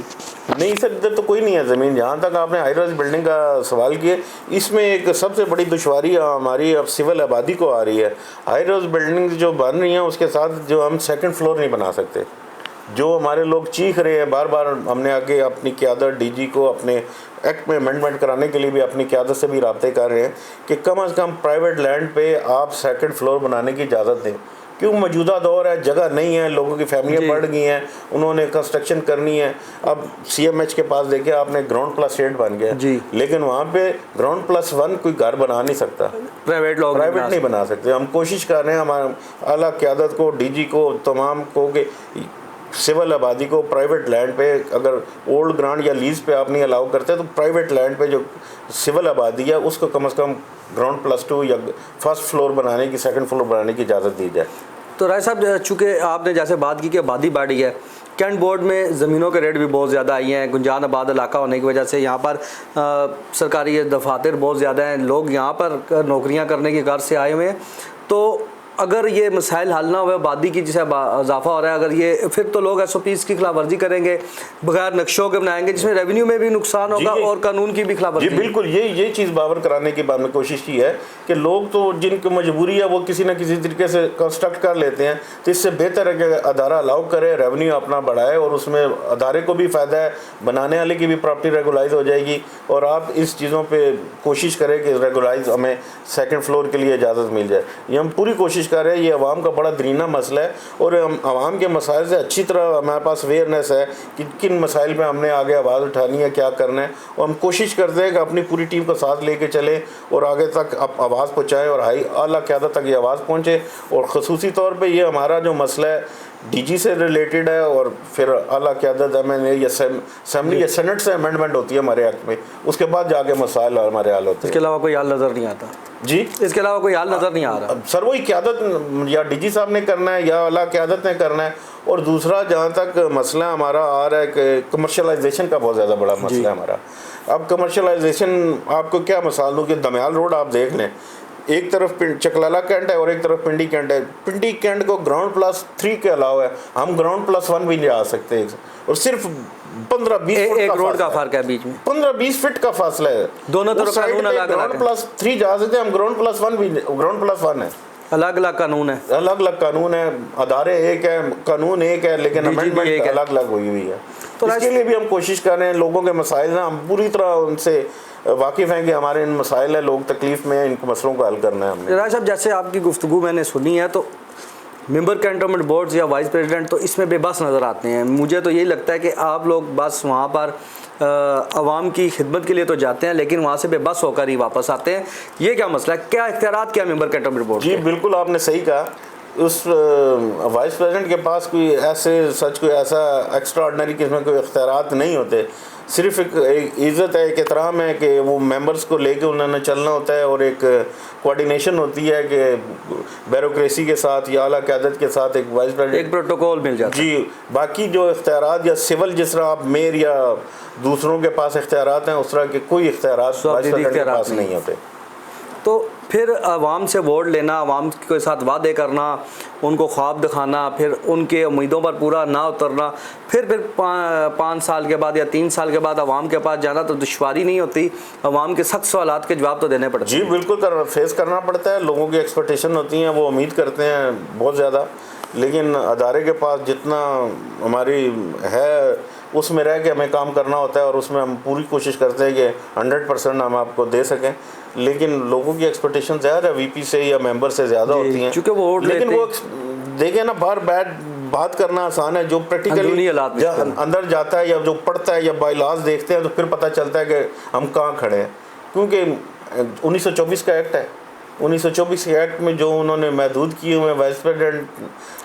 नहीं सर, इधर तो कोई नहीं है ज़मीन। जहाँ तक आपने हाई राइज बिल्डिंग का सवाल किया, इसमें एक सबसे बड़ी दुश्वारी हमारी अब सिविल आबादी को आ रही है। हाई राइज बिल्डिंग जो बन रही हैं उसके साथ जो हम सेकंड फ्लोर नहीं बना सकते। जो हमारे लोग चीख रहे हैं बार बार, हमने आगे अपनी क़यादत डीजी को अपने एक्ट में अमेंडमेंट कराने के लिए भी अपनी क़यादत से भी राब्ते कर रहे हैं कि कम से कम प्राइवेट लैंड पे आप सेकंड फ्लोर बनाने की इजाज़त दें। क्यों, मौजूदा दौर है, जगह नहीं है, लोगों की फैमिलियाँ बढ़ गई हैं, उन्होंने कंस्ट्रक्शन करनी है। अब CMH के पास देखिए आपने ग्राउंड प्लस 8 बन गया जी, लेकिन वहाँ पे ग्राउंड प्लस 1 कोई घर बना नहीं सकता, प्राइवेट नहीं बना सकते। हम कोशिश कर रहे हैं हमारे आला क़यादत को, डीजी को, तमाम को कि सिविल आबादी को प्राइवेट लैंड पे, अगर ओल्ड ग्रांट या लीज पे आप नहीं अलाउ करते तो प्राइवेट लैंड पे जो सिविल आबादी है उसको कम से कम ग्राउंड प्लस 2 या फर्स्ट फ्लोर बनाने की, सेकंड फ्लोर बनाने की इजाज़त दी जाए। तो राय साहब, चूँकि आपने जैसे बात की कि आबादी बढ़ी है, कैंट बोर्ड में ज़मीनों के रेट भी बहुत ज़्यादा आई हैं। गुंजान आबाद इलाका होने की वजह से यहाँ पर सरकारी दफातर बहुत ज़्यादा हैं, लोग यहाँ पर नौकरियाँ करने की गर्ज से आए हुए हैं। तो अगर ये मसाइल हल ना हुए, आबादी की जैसे इजाफा हो रहा है, अगर ये फिर तो लोग SOPs की खिलाफ वर्जी करेंगे, बगैर नक्शों के बनाएंगे, जिसमें रेवेन्यू में भी नुकसान होगा और कानून की भी खिलाफ वर्जी। जी बिल्कुल, ये चीज़ बावर कराने की हमने कोशिश की है कि लोग तो जिनकी मजबूरी है वो किसी न किसी तरीके से कंस्ट्रक्ट कर लेते हैं। तो इससे बेहतर है कि अदारा अलाउ करे, रेवेन्यू अपना बढ़ाए और उसमें अदारे को भी फ़ायदा है, बनाने वाले की भी प्रॉपर्टी रेगुलाइज हो जाएगी। और आप इस चीज़ों पर कोशिश करें कि रेगुलाइज हमें सेकेंड फ्लोर के लिए इजाज़त मिल जाए। ये हम पूरी कोशिश कर रहे हैं। ये आवाम का बड़ा दरीना मसला है और आवाम के मसाइल से अच्छी तरह हमारे पास अवेयरनेस है कि किन मसाइल पे हमने आगे आवाज़ उठानी है, क्या करना है। और हम कोशिश करते हैं कि अपनी पूरी टीम को साथ लेके चले और आगे तक आवाज़ पहुँचाएँ और हाई आला क़यादत तक ये आवाज़ पहुँचे। और ख़ुसूसी तौर पर ये हमारा जो मसला है डीजी से रिलेटेड है और फिर आला क़यादत MNA या असेंबली या सेनेट से अमेंडमेंट होती है हमारे एक्ट में, उसके बाद जाके मसाइल हमारे हल होते हैं। इसके अलावा कोई हल नज़र नहीं आता जी, इसके अलावा कोई हल नज़र नहीं आ रहा। सर वही क़यादत या डीजी साहब ने करना है या आला क़यादत ने करना है। और दूसरा जहाँ तक मसला हमारा आ रहा है कि कमर्शलाइजेशन का बहुत ज़्यादा बड़ा मसला है हमारा। अब कमर्शलाइजेशन आपको क्या मिसाल दूँ कि दमयाल रोड आप देख लें, एक तरफ चकलाला कैंट है और एक तरफ पिंडी कैंट है। पिंडी कैंट को ग्राउंड प्लस 3 के अलावा है, हम ग्राउंड प्लस 1 भी नहीं जा सकते और सिर्फ 15-20 फुट एक रोड का फर्क है बीच में, 15-20 फीट का फासला है। दोनों तरफ कानून अलग ग्राउंड प्लस 3 जा सकते हैं, हम ग्राउंड प्लस 1 भी, ग्राउंड प्लस 1 है, अलग अलग कानून है, अलग अलग कानून है, अदारे एक है, कानून एक है, लेकिन अमेंडमेंट अलग अलग हुई हुई है। तो इसके लिए भी हम कोशिश कर रहे हैं, लोगों के मसाइल ना हम पूरी तरह उनसे वाकिफ़ हैं कि हमारे इन मसाइल है, लोग तकलीफ़ में हैं, इन मसलों को हल करना है हमने। राज साहब, जैसे आपकी गुफ्तगू मैंने सुनी है तो मेंबर कैंटोनमेंट बोर्ड्स या वाइस प्रेसिडेंट तो इसमें बेबस नज़र आते हैं। मुझे तो यही लगता है कि आप लोग बस वहाँ पर आवाम की खिदमत के लिए तो जाते हैं लेकिन वहाँ से बेबस होकर ही वापस आते हैं। ये क्या मसला है, क्या इख्तियारात क्या मेंबर कैंटोनमेंट बोर्ड? जी बिल्कुल, आपने सही कहा। उस वाइस प्रेसिडेंट के पास कोई ऐसा एक्स्ट्रा ऑर्डनरी किस्म के इख्तियारात नहीं होते। सिर्फ एक इज़्ज़त है, एक एहतराम है कि वो मेंबर्स को लेके उन्होंने चलना होता है और एक कोऑर्डिनेशन होती है कि ब्यूरोक्रेसी के साथ या आला क़यादत के साथ एक वाइस प्रेसिडेंट एक प्रोटोकॉल मिल जाता है। जी, बाकी जो इख्तियारात या सिविल जिस तरह आप मेयर या दूसरों के पास इख्तियारात हैं उस तरह के कोई इख्तियारात वाइस प्रेसिडेंट के पास नहीं होते। तो फिर आवाम से वोट लेना, आवाम के साथ वादे करना, उनको ख्वाब दिखाना, फिर उनके उम्मीदों पर पूरा ना उतरना, फिर 5 साल के बाद या 3 साल के बाद आवाम के पास जाना तो दुश्वारी नहीं होती। आवाम के सख्त सवालात के जवाब तो देने पड़ते हैं। जी बिल्कुल, फेस करना पड़ता है। लोगों की एक्सपेक्टेशन होती हैं, वो उम्मीद करते हैं बहुत ज़्यादा, लेकिन अदारे के पास जितना हमारी है उसमें रह के हमें काम करना होता है और उसमें हम पूरी कोशिश करते हैं कि 100% हम आपको दे सकें। लेकिन लोगों की एक्सपेक्टेशन ज़्यादा VP से या मेंबर से ज़्यादा होती हैं, क्योंकि वो वोट लेकिन वो देखें ना, बात करना आसान है, जो प्रैक्टिकली अंदर जाता है या जो पढ़ता है या बायलॉज देखते हैं तो फिर पता चलता है कि हम कहाँ खड़े हैं। क्योंकि 1924 का एक्ट है, 1924 के एक्ट में जो उन्होंने महदूद किए हुए वाइस प्रेसिडेंट,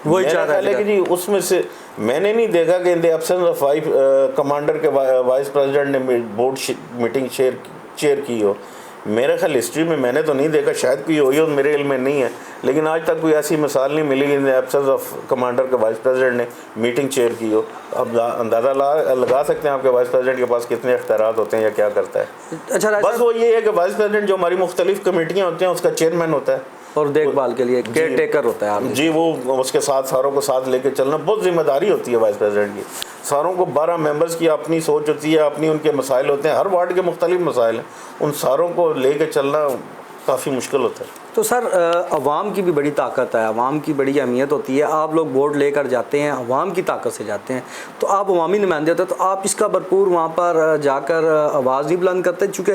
वही चाह रहा है कि जी उसमें से मैंने नहीं देखा कि in the absence of commander के वाइस प्रेसिडेंट ने बोर्ड मीटिंग चेयर की हो। मेरे ख्याल हिस्ट्री में मैंने तो नहीं देखा, शायद कोई हुई हो, मेरे इल्म में नहीं है, लेकिन आज तक कोई ऐसी मिसाल नहीं मिली इन एब्सेंस ऑफ कमांडर के वाइस प्रेसिडेंट ने मीटिंग चेयर की हो। अब अंदाज़ा लगा सकते हैं आपके वाइस प्रेसिडेंट के पास कितने इख्तियारात होते हैं या क्या करता है। अच्छा, बस वो ये है कि वाइस प्रेसिडेंट जो हमारी मुख्तलिफ कमेटियाँ होती हैं उसका चेयरमैन होता है और देखभाल के लिए केयर टेकर होता है जी, वो उसके साथ सारों को साथ लेके चलना बहुत जिम्मेदारी होती है वाइस प्रेसिडेंट की। सारों को 12 मेंबर्स की अपनी सोच होती है, अपनी उनके मसाइल होते हैं, हर वार्ड के मुख्तलिफ मसाइल हैं, उन सारों को लेके चलना काफ़ी मुश्किल होता है। तो सर, अवाम की भी बड़ी ताकत है, अवाम की बड़ी अहमियत होती है। आप लोग वोट लेकर जाते हैं, अवाम की ताकत से जाते हैं, तो आप अवामी नुमाइंदे होते हैं, तो आप इसका भरपूर वहाँ पर जाकर आवाज़ ही बुलंद करते हैं, चूँकि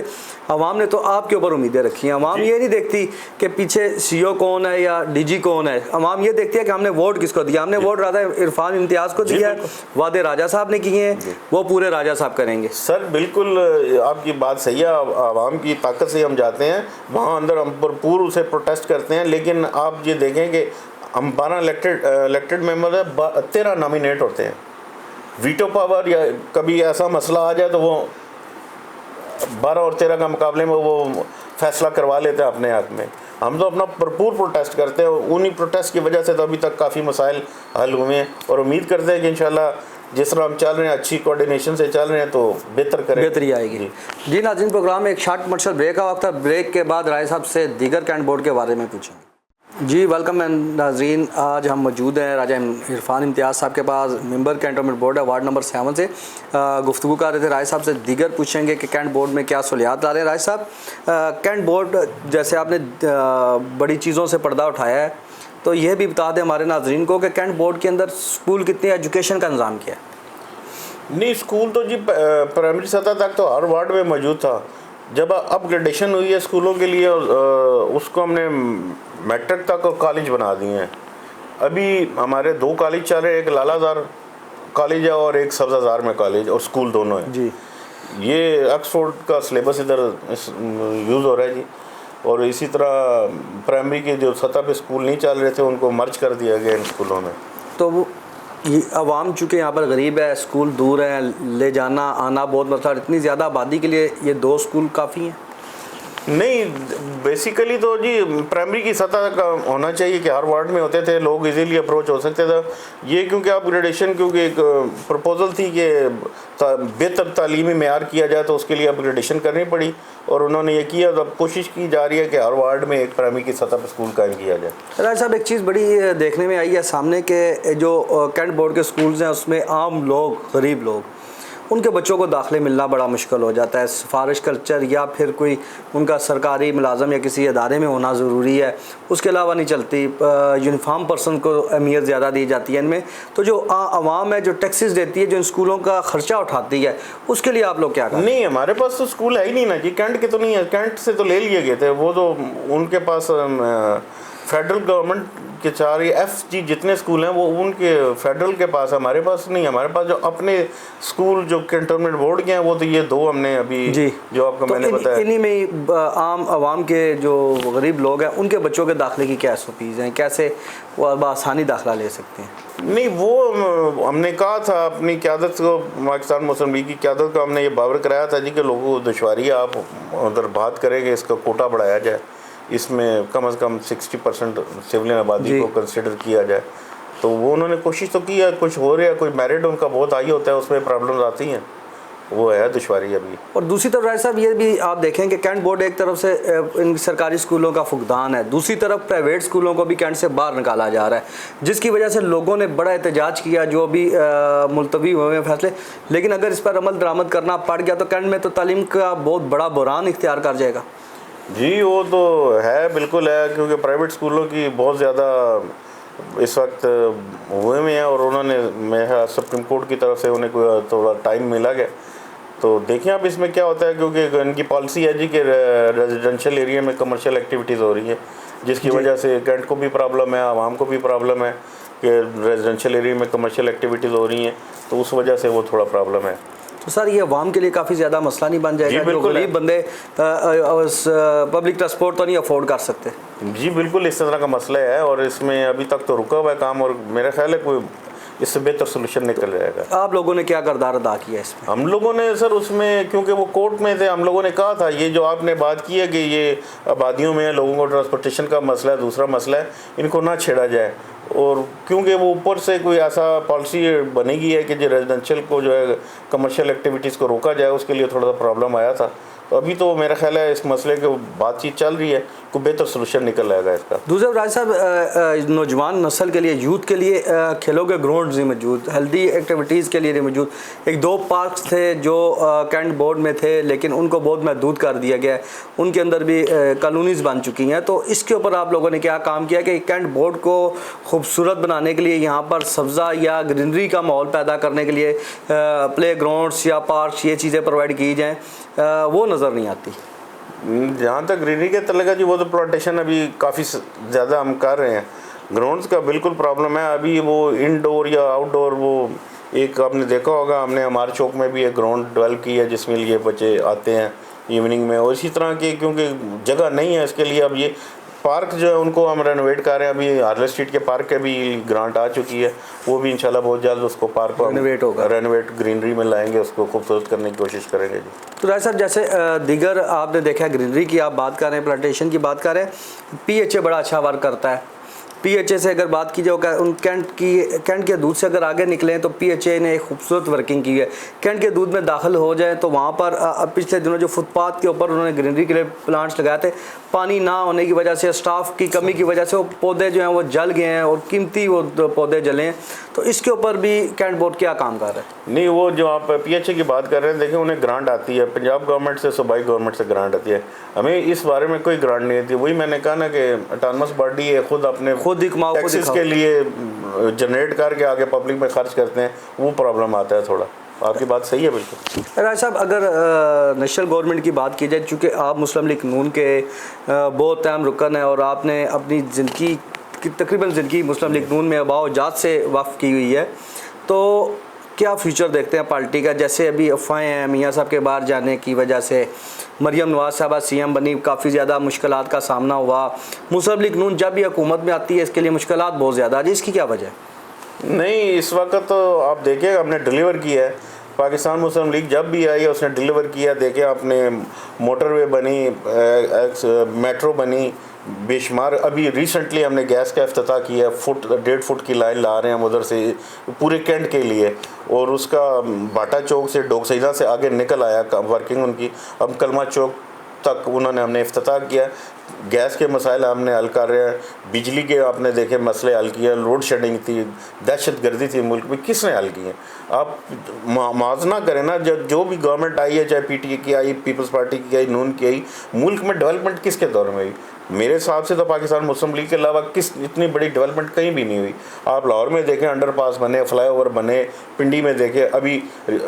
अवाम ने तो आपके ऊपर उम्मीदें रखी हैं। अवाम ये नहीं देखती कि पीछे CEO कौन है या DG कौन है, अवाम ये देखती है कि हमने वोट किसको दिया। हमने वोट राजा इरफान इम्तियाज़ को दिया है, वादे राजा साहब ने किए हैं, वो पूरे राजा साहब करेंगे। सर बिल्कुल आपकी बात सही है, आवाम की ताकत से हम जाते हैं, वहाँ अंदर हम भरपूर उसे प्रोटेस्ट करते हैं। लेकिन आप ये देखें कि हम 12 इलेक्टेड मेंबर है, 13 नॉमिनेट होते हैं। वीटो पावर या कभी ऐसा मसला आ जाए तो वो 12 और 13 का मुकाबले में वो फैसला करवा लेते हैं अपने हक में। हम तो अपना भरपूर प्रोटेस्ट करते हैं, उन्हीं प्रोटेस्ट की वजह से तो अभी तक काफ़ी मसाइल हल हुए हैं और उम्मीद करते हैं कि इंशाल्लाह जिस तरह हम चल रहे हैं, अच्छी कोऑर्डिनेशन से चल रहे हैं, तो बेहतरी आएगी। जी नाज़रीन, प्रोग्राम में एक शॉर्ट कमर्शियल ब्रेक का वक्त है। ब्रेक के बाद राय साहब से दीगर कैंट बोर्ड के बारे में पूछेंगे। जी वेलकम नाज़रीन, आज हम मौजूद हैं राजा इरफान इम्तियाज़ साहब के पास, मेंबर कैंटोनमेंट बोर्ड है, वार्ड नंबर 7 से गुफ्तगू कर रहे थे। राय साहब से दीगर पूछेंगे कि कैंट बोर्ड में क्या सहूलियात ला रहे हैं। राय साहब, कैंट बोर्ड जैसे आपने बड़ी चीज़ों से पर्दा उठाया है, तो यह भी बता दें हमारे नाज़रीन को कि कैंट बोर्ड के अंदर स्कूल कितने एजुकेशन का इंतज़ाम किया है? नहीं, स्कूल तो जी प्राइमरी सतह तक तो हर वार्ड में मौजूद था। जब अपग्रेडेशन हुई है स्कूलों के लिए, उसको हमने मैट्रिक तक कॉलेज बना दिए हैं। अभी हमारे 2 कॉलेज चल रहे हैं, एक लालाजार कॉलेज है और एक सब्ज़ाजार में कॉलेज, और स्कूल दोनों है जी। ये ऑक्सफोर्ड का सिलेबस इधर यूज़ हो रहा है जी। और इसी तरह प्राइमरी के जो सतह पे स्कूल नहीं चल रहे थे उनको मर्ज कर दिया गया इन स्कूलों में। तो ये आवाम चूँकि यहाँ पर गरीब है, स्कूल दूर है, ले जाना आना बहुत मसला, इतनी ज़्यादा आबादी के लिए ये 2 स्कूल काफ़ी हैं? नहीं, बेसिकली तो जी प्राइमरी की सतह का होना चाहिए कि हर वार्ड में होते थे, लोग इजीली अप्रोच हो सकते थे। ये क्योंकि अपग्रेडेशन, क्योंकि एक प्रपोजल थी कि बेहतर तालीमी मेयार किया जाए तो उसके लिए अपग्रेडेशन करनी पड़ी और उन्होंने ये किया। तो अब कोशिश की जा रही है कि हर वार्ड में एक प्राइमरी की सतह पर स्कूल कायम किया जाए। राज साहब, एक चीज़ बड़ी देखने में आई है सामने के जो कैंट बोर्ड के स्कूल्स हैं उसमें आम लोग, गरीब लोग, उनके बच्चों को दाखिले मिलना बड़ा मुश्किल हो जाता है। सिफारिश कल्चर या फिर कोई उनका सरकारी मुलाजम या किसी अदारे में होना ज़रूरी है, उसके अलावा नहीं चलती। यूनिफॉर्म पर्सन को अहमियत ज़्यादा दी जाती है इनमें। तो जो आवाम है जो टैक्सेस देती है, जो इन स्कूलों का ख़र्चा उठाती है, उसके लिए आप लोग क्या करें? नहीं, हमारे पास तो स्कूल है ही नहीं ना जी, कैंट के तो नहीं है, कैंट से तो ले लिए गए थे वो, तो उनके पास फेडरल गवर्नमेंट के 4 या FG जितने स्कूल हैं वो उनके फेडरल के पास, हमारे पास नहीं। हमारे पास जो अपने स्कूल जो कैंटोनमेंट बोर्ड के हैं वो तो ये 2 हमने अभी जी जो आपको तो मैंने बताया। इन्हीं में आम आवाम के जो गरीब लोग हैं उनके बच्चों के दाखिले की क्या SOPs हैं, कैसे वो आसानी दाखिला ले सकते हैं? नहीं, वो हमने कहा था अपनी क़यादत को, पाकिस्तान मुस्लिम लीग की क़यादत को हमने ये बावर कराया था जी कि लोगों को दुश्वारी है, आप उधर बात करेंगे इसका कोटा बढ़ाया जाए, इसमें कम से कम 60% सिविलियन आबादी को कंसिडर किया जाए। तो वो उन्होंने कोशिश तो की है, कुछ हो रहा है, कोई मेरिट उनका बहुत हाई होता है, उसमें प्रॉब्लम्स आती हैं, वो है दुश्वारी अभी। और दूसरी तरफ राय साहब ये भी आप देखें कि कैंट बोर्ड एक तरफ से इन सरकारी स्कूलों का फुकदान है, दूसरी तरफ प्राइवेट स्कूलों को भी कैंट से बाहर निकाला जा रहा है, जिसकी वजह से लोगों ने बड़ा एहतजाज किया, जो भी मुलतवी हुए हैं फैसले। लेकिन अगर इस पर अमल दरामद करना पड़ गया तो कैंट में तो तालीम का बहुत बड़ा बुहरान इख्तियार कर जाएगा। जी वो तो है, बिल्कुल है, क्योंकि प्राइवेट स्कूलों की बहुत ज़्यादा इस वक्त हुए में है और उन्होंने मेरा सुप्रीम कोर्ट की तरफ से उन्हें कोई थोड़ा टाइम मिला गया। तो देखें अब इसमें क्या होता है, क्योंकि इनकी पॉलिसी है जी कि रेजिडेंशियल एरिया में कमर्शियल एक्टिविटीज़ हो रही है, जिसकी वजह से कैंट को भी प्रॉब्लम है, आवाम को भी प्रॉब्लम है कि रेजिडेंशियल एरिया में कमर्शियल एक्टिविटीज़ हो रही हैं, तो उस वजह से वो थोड़ा प्रॉब्लम है। तो सर ये अवाम के लिए काफ़ी ज़्यादा मसला नहीं बन जाएगा? जो गरीब बंदे पब्लिक ट्रांसपोर्ट तो नहीं अफोर्ड कर सकते। जी बिल्कुल, इस तरह का मसला है और इसमें अभी तक तो रुका हुआ है काम, और मेरा ख्याल है कोई इससे बेहतर सोल्यूशन निकल जाएगा। आप लोगों ने क्या किरदार अदा किया इसमें? हम लोगों ने सर उसमें, क्योंकि वो कोर्ट में थे, हम लोगों ने कहा था ये जो आपने बात की है कि ये आबादियों में लोगों को ट्रांसपोर्टेशन का मसला है, दूसरा मसला है, इनको ना छेड़ा जाए। और क्योंकि वो ऊपर से कोई ऐसा पॉलिसी बनेगी है कि जो रेजिडेंशियल को जो है कमर्शियल एक्टिविटीज़ को रोका जाए, उसके लिए थोड़ा सा प्रॉब्लम आया था। तो अभी तो मेरा ख्याल है इस मसले की बातचीत चल रही है, कोई बेहतर सोल्यूशन निकल आएगा इसका। दूसरा राज साहब, नौजवान नस्ल के लिए, यूथ के लिए खेलों के ग्राउंड नहीं मौजूद, हेल्दी एक्टिविटीज़ के लिए नहीं मौजूद। एक दो पार्क्स थे जो कैंट बोर्ड में थे, लेकिन उनको बहुत महदूद कर दिया गया है, उनके अंदर भी कॉलोनीज़ बन चुकी हैं। तो इसके ऊपर आप लोगों ने क्या काम किया कि कैंट बोर्ड को खूबसूरत बनाने के लिए, यहाँ पर सब्ज़ा या ग्रीनरी का माहौल पैदा करने के लिए प्ले ग्राउंड्स या पार्क्स, ये चीज़ें प्रोवाइड की जाएँ? वो नज़र नहीं आती। जहाँ तक ग्रीनरी के तलक है जी, वो तो प्लांटेशन अभी काफ़ी ज़्यादा हम कर रहे हैं। ग्राउंड्स का बिल्कुल प्रॉब्लम है अभी, वो इंडोर या आउटडोर, वो एक आपने देखा होगा, हमने हमारे चौक में भी एक ग्राउंड डेवलप की है जिसमें ये बच्चे आते हैं इवनिंग में, और इसी तरह के, क्योंकि जगह नहीं है इसके लिए। अब ये पार्क जो है उनको हम रेनोवेट कर रहे हैं। अभी हार्ले स्ट्रीट के पार्क के भी ग्रांट आ चुकी है, वो भी इंशाल्लाह बहुत जल्द उसको पार्क को रेनोवेट होगा, रेनोवेट ग्रीनरी में लाएंगे, उसको खूबसूरत करने की कोशिश करेंगे जी। तो राय साहब, जैसे दीगर आपने देखा ग्रीनरी की आप बात कर रहे हैं, प्लांटेशन की बात कर रहे हैं, PHA बड़ा अच्छा वर्क करता है। PHA से अगर बात की जाए, उन कैंट के दूध से अगर आगे निकलें तो PHA ने एक खूबसूरत वर्किंग की है। कैंट के दूध में दाखिल हो जाए तो वहाँ पर पिछले दिनों जो फुटपाथ के ऊपर उन्होंने ग्रीनरी के लिए प्लांट्स लगाए थे, पानी ना होने की वजह से, स्टाफ की कमी की वजह से वो पौधे जो हैं वो जल गए हैं, और कीमती वो पौधे जले हैं। तो इसके ऊपर भी कैंट बोर्ड क्या काम कर रहा है? नहीं, वो जो आप PHA की बात कर रहे हैं, देखिए उन्हें ग्रांट आती है पंजाब गवर्नमेंट से, सूबाई गवर्नमेंट से ग्रांट आती है। हमें इस बारे में कोई ग्रांट नहीं आती। वही मैंने कहा ना कि ऑटोनमस बॉडी है, खुद अपने खुद ही कमाओ, टैक्सेस के लिए जनरेट करके आगे पब्लिक में खर्च करते हैं, वो प्रॉब्लम आता है थोड़ा। आपकी बात सही है बिल्कुल। राज साहब, अगर नेशनल गवर्नमेंट की बात की जाए, चूँकि आप मुस्लिम लीग नून के बहुत अहम रुकन है और आपने अपनी ज़िंदगी की तकरीबन ज़िंदगी मुस्लिम लीग नून में आबाओ जात से वक्फ की हुई है, तो क्या फ्यूचर देखते हैं पार्टी का? जैसे अभी अफवाहें हैं मियाँ साहब के बाहर जाने की वजह से मरियम नवाज साहबा CM बनी, काफ़ी ज़्यादा मुश्किलात का सामना हुआ। मुस्लिम लीग नून जब भी हुकूमत में आती है इसके लिए मुश्किलात बहुत ज़्यादा है, इसकी क्या वजह है? नहीं, इस वक्त तो आप देखिए हमने डिलीवर किया है। पाकिस्तान मुस्लिम लीग जब भी आई है उसने डिलीवर किया। देखिए आपने मोटरवे बनी, मेट्रो बनी, बेशुमार। अभी रिसेंटली हमने गैस का इफ्तिताह किया, 1.5 फुट की लाइन ला रहे हैं उधर से पूरे कैंट के लिए, और उसका बाटा चौक से डोक सईदा से आगे निकल आया वर्किंग उनकी। अब कलमा चौक तक हमने इफ्तिताह किया। गैस के मसाइल हमने हल कर रहे हैं, बिजली के आपने देखे मसले हल किए, लोड शेडिंग थी, दहशत गर्दी थी मुल्क में, किसने हल किए? आप मुआवजा करें ना, जो भी गवर्नमेंट आई है, चाहे PTA की आई, पीपल्स पार्टी की आई, नून की आई, मुल्क में डेवलपमेंट किसके दौर में हुई? मेरे हिसाब से तो पाकिस्तान मुस्लिम लीग के अलावा इतनी बड़ी डेवलपमेंट कहीं भी नहीं हुई। आप लाहौर में देखें अंडरपास बने, फ्लाईओवर बने, पिंडी में देखें, अभी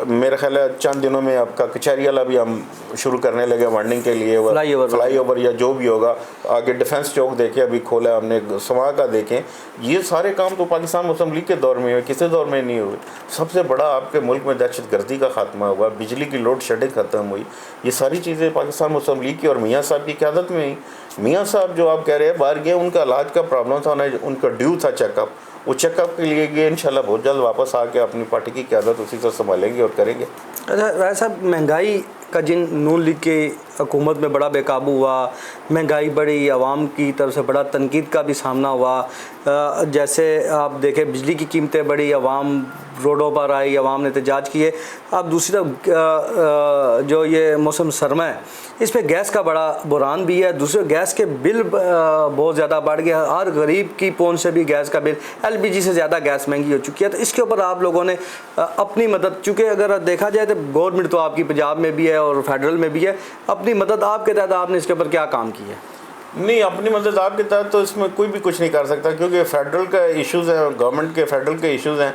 मेरा ख्याल है चंद दिनों में आपका कचहरी वाला भी हम शुरू करने लगे वार्निंग के लिए, फ्लाईओवर या जो भी होगा। आगे डिफेंस चौक देखें अभी खोला हमने, समा का देखें। ये सारे काम तो पाकिस्तान मुस्लिम लीग के दौर में हुए, किसी दौर में नहीं हुए। सबसे बड़ा आपके मुल्क में दहशत गर्दी का खात्मा हुआ, बिजली की लोड शेडिंग ख़त्म हुई। ये सारी चीज़ें पाकिस्तान मुस्लिम लीग की और मियाँ साहब की क़यादत में हुई। मियाँ साहब जो आप कह रहे हैं बाहर गए, उनका इलाज का प्रॉब्लम था, उनका ड्यू था चेकअप, वो चेकअप के लिए गए। इंशाल्लाह बहुत जल्द वापस आके अपनी पार्टी की क़यादत उसी से संभालेंगे और करेंगे। अच्छा राय साहब, महंगाई का जिन नून लीग की हुकूमत में बड़ा बेकाबू हुआ, महंगाई बढ़ी, आवाम की तरफ से बड़ा तनकीद का भी सामना हुआ। जैसे आप देखें बिजली की कीमतें बढ़ी, आवाम रोडों पर आई, आवाम ने एहतजाज किए। अब दूसरी तरफ जो ये मौसम सरमा है, इस पर गैस का बड़ा बुरान भी है। दूसरे गैस के बिल बहुत ज़्यादा बढ़ गया, हर गरीब की पहुंच से भी गैस का बिल, LPG से ज़्यादा गैस महंगी हो चुकी है। तो इसके ऊपर आप लोगों ने अपनी मदद, चूँकि अगर देखा जाए तो गवर्नमेंट तो आपकी पंजाब में भी है और फेडरल में भी है, अपनी मदद आपके तहत आपने इसके ऊपर क्या काम किया है? नहीं, अपनी मदद आपके तहत तो इसमें कोई भी कुछ नहीं कर सकता, क्योंकि फेडरल का इश्यूज़ है, गवर्नमेंट के फेडरल के इश्यूज़ हैं।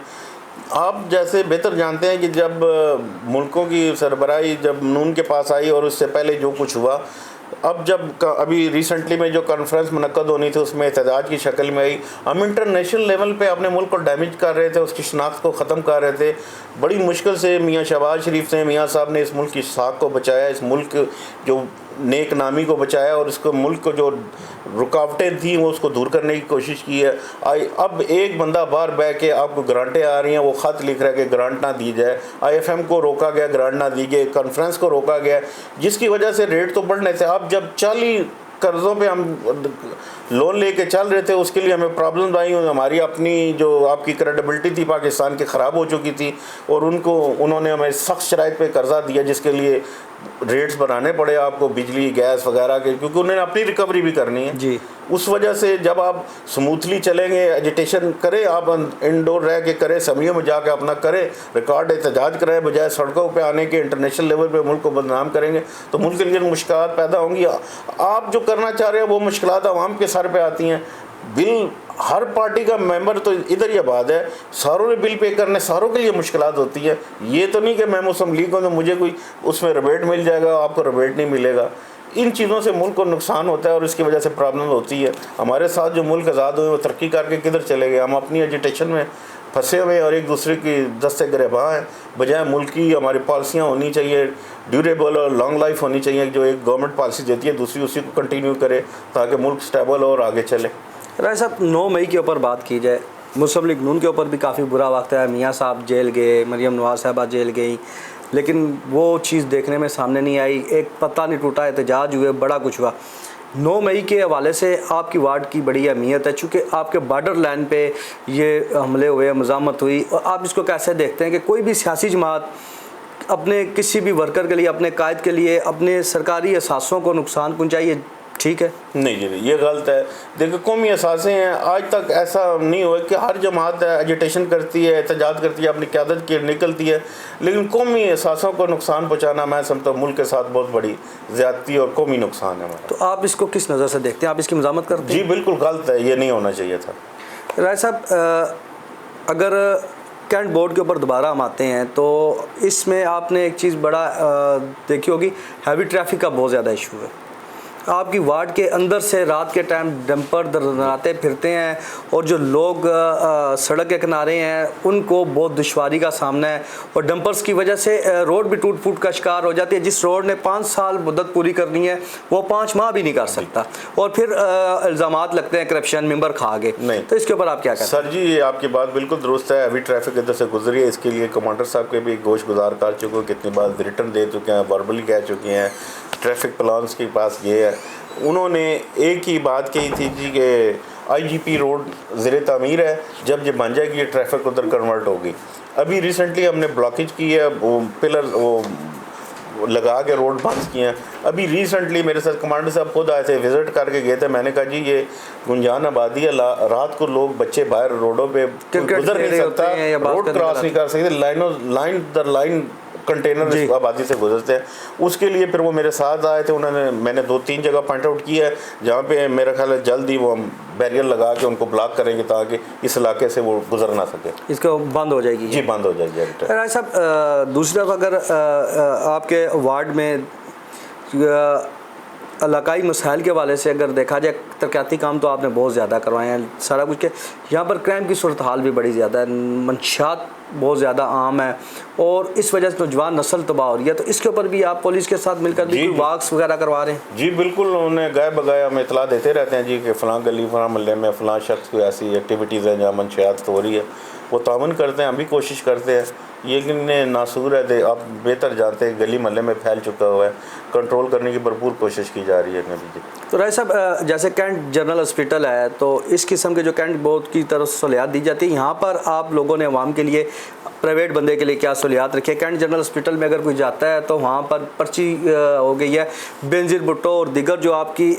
आप जैसे बेहतर जानते हैं कि जब मुल्कों की सरबराही जब नून के पास आई और उससे पहले जो कुछ हुआ, अब जब अभी रिसेंटली में जो कॉन्फ्रेंस मुनक्कद होनी थी उसमें एहतजाज की शक्ल में आई। हम इंटरनेशनल लेवल पे अपने मुल्क को डैमेज कर रहे थे, उसकी शनाख्त को ख़त्म कर रहे थे। बड़ी मुश्किल से मियाँ शहबाज शरीफ से मियाँ साहब ने इस मुल्क की साख को बचाया। इस मुल्क जो नेक नामी को बचाया और इसको मुल्क को जो रुकावटें थी वो उसको दूर करने की कोशिश की है। अब एक बंदा बाहर बैठ के आपको ग्रांटें आ रही हैं, वो ख़त लिख रहा है कि ग्रांट ना दी जाए, IFM को रोका गया, ग्रांट ना दी गई, कॉन्फ्रेंस को रोका गया, जिसकी वजह से रेट तो बढ़ने थे। अब जब 40 कर्ज़ों पे हम लोन लेके चल रहे थे, उसके लिए हमें प्रॉब्लम आई, हमारी अपनी जो आपकी क्रेडिबिलिटी थी पाकिस्तान की ख़राब हो चुकी थी और उन्होंने हमें सख्त शराइत पे कर्ज़ा दिया, जिसके लिए रेट्स बनाने पड़े आपको बिजली गैस वगैरह के, क्योंकि उन्होंने अपनी रिकवरी भी करनी है जी। उस वजह से जब आप स्मूथली चलेंगे, एजिटेशन करें, आप इंडोर रह के करें, असम्बलियों में जाकर अपना करें, रिकॉर्ड एहतजाज करें, बजाय सड़कों पे आने के इंटरनेशनल लेवल पे मुल्क को बदनाम करेंगे, तो मुल्क के लिए मुश्किलात पैदा होंगी। आप जो करना चाह रहे हैं वो मुश्किलात आवाम के सर पे आती हैं। बिल हर पार्टी का मेंबर तो इधर ही आबाद है, सारों ने बिल पे करने, सारों के लिए मुश्किलात होती है। ये तो नहीं कि मैं मुस्लिम लीग हूँ तो मुझे कोई उसमें रिबेट मिल जाएगा, आपको रिबेट नहीं मिलेगा। इन चीज़ों से मुल्क को नुकसान होता है और इसकी वजह से प्रॉब्लम होती है। हमारे साथ जो मुल्क आज़ाद हुए वो तरक्की करके किधर चले गए? हम अपनी एजिटेशन में फंसे हुए और एक दूसरे की दस्ते गिरबां हैं। बजाय मुल्क की हमारी पॉलिसियाँ होनी चाहिए, ड्यूरेबल और लॉन्ग लाइफ होनी चाहिए, जो एक गवर्नमेंट पॉलिसी देती है दूसरी उसी को कंटिन्यू करे ताकि मुल्क स्टेबल और आगे चले। राय साहब, 9 मई के ऊपर बात की जाए, मुस्लिम लीग नून के ऊपर भी काफ़ी बुरा वक्त है। मियाँ साहब जेल गए, मरियम नवाज साहबा जेल गई, लेकिन वो चीज़ देखने में सामने नहीं आई। एक पत्ता नहीं टूटा, एहतजाज हुए, बड़ा कुछ हुआ। 9 मई के हवाले से आपकी वार्ड की बड़ी अहमियत है, चूँकि आपके बॉर्डर लाइन पे ये हमले हुए, मज़ामत हुई, और आप इसको कैसे देखते हैं कि कोई भी सियासी जमात अपने किसी भी वर्कर के लिए, अपने कायद के लिए, अपने सरकारी असासों को नुकसान पहुँचाइए? ठीक है? नहीं जी, ये गलत है। देखो, कौमी असासें हैं, आज तक ऐसा नहीं हुआ कि हर जमात एजिटेशन करती है, एहतजाज करती है, अपनी क़यादत की निकलती है, लेकिन कौमी असासों को नुकसान पहुँचाना मैं समझता हूँ मुल्क के साथ बहुत बड़ी ज़्यादती और कौमी नुकसान है हमारा। तो आप इसको किस नज़र से देखते हैं? आप इसकी मज़ामत करते हैं? जी बिल्कुल गलत है, ये नहीं होना चाहिए था। राय साहब, अगर कैंट बोर्ड के ऊपर दोबारा हम आते हैं तो इसमें आपने एक चीज़ बड़ा देखी होगी, हैवी ट्रैफिक का बहुत ज़्यादा इशू है। आपकी वार्ड के अंदर से रात के टाइम डंपर दरदराते फिरते हैं और जो लोग सड़क के किनारे हैं उनको बहुत दुश्वारी का सामना है, और डंपर्स की वजह से रोड भी टूट फूट का शिकार हो जाती है। जिस रोड ने 5 साल मुद्दत पूरी करनी है वो 5 माह भी नहीं कर सकता, और फिर इल्ज़ामात लगते हैं करप्शन, मेंबर खा गए। नहीं, तो इसके ऊपर आप क्या कहते हैं? सर जी, ये आपकी बात बिल्कुल दुरुस्त है। अभी ट्रैफिक इधर से गुजरी है, इसके लिए कमांडर साहब के भी गोश गुजार कर चुके हैं, कितनी बार रिटर्न दे चुके हैं, वर्बली कह चुके हैं। ट्रैफिक प्लान्स के पास ये है, उन्होंने एक ही बात कही थी जी कि IGP रोड ज़ेरे तामीर है, जब ये बन जाएगी ये ट्रैफिक उधर कन्वर्ट होगी। अभी रिसेंटली हमने ब्लॉकेज की है, वो पिलर वो लगा के रोड बंद किए हैं। अभी रिसेंटली मेरे साथ कमांडर साहब खुद आए थे, विज़िट करके गए थे। मैंने कहा जी ये गुंजान आबादी है, रात को लोग बच्चे बाहर रोडों पे गुजर नहीं सकता, रोड क्रॉस नहीं कर सकते, लाइन दर लाइन कंटेनर आबादी से गुजरते हैं। उसके लिए फिर वो मेरे साथ आए थे, मैंने 2-3 जगह पॉइंट आउट किया है जहाँ पे मेरा ख्याल है जल्द ही वो हम बैरियर लगा के उनको ब्लॉक करेंगे ताकि इस इलाके से वो गुजर ना सके। इसको बंद हो जाएगी? जी बंद हो जाएगी। राय साहब, दूसरी तरफ अगर आपके वार्ड में इलाकाई मसाइल के हवाले से अगर देखा जाए, तरक्याती काम तो आपने बहुत ज़्यादा करवाए हैं सारा कुछ के, यहाँ पर क्राइम की सूरत हाल भी बड़ी ज़्यादा है, मंशात बहुत ज़्यादा आम है और इस वजह से नौजवान नस्ल तबाह हो रही है। तो इसके ऊपर भी आप पुलिस के साथ मिलकर भी वॉक्स वगैरह करवा रहे हैं? जी बिल्कुल, उन्हें गाय बगाया हम इतला देते रहते हैं जी कि फ़लाँ गली फ़लाँ मोहल्ले में फ़लाँ शख्स कोई ऐसी एक्टिविटीज़ हैं जहाँ मंशियात हो रही है, वो तावन करते हैं, हम भी कोशिश करते हैं। लेकिन नासूर है, आप बेहतर जानते हैं, गली मोहल्ले में फैल चुका हुआ है, कंट्रोल करने की भरपूर कोशिश की जा रही है नबी जी। तो राय साहब, जैसे कैंट जनरल हॉस्पिटल है, तो इस किस्म के जो कैंट बोर्ड की तरफ सहूलियात दी जाती है, यहाँ पर आप लोगों ने अवाम के लिए, प्राइवेट बंदे के लिए क्या सहूलियात रखी है? कैंट जनरल हॉस्पिटल में अगर कोई जाता है तो वहाँ पर पर्ची हो गई है, बेनज़ीर भुट्टो और दीगर जो आपकी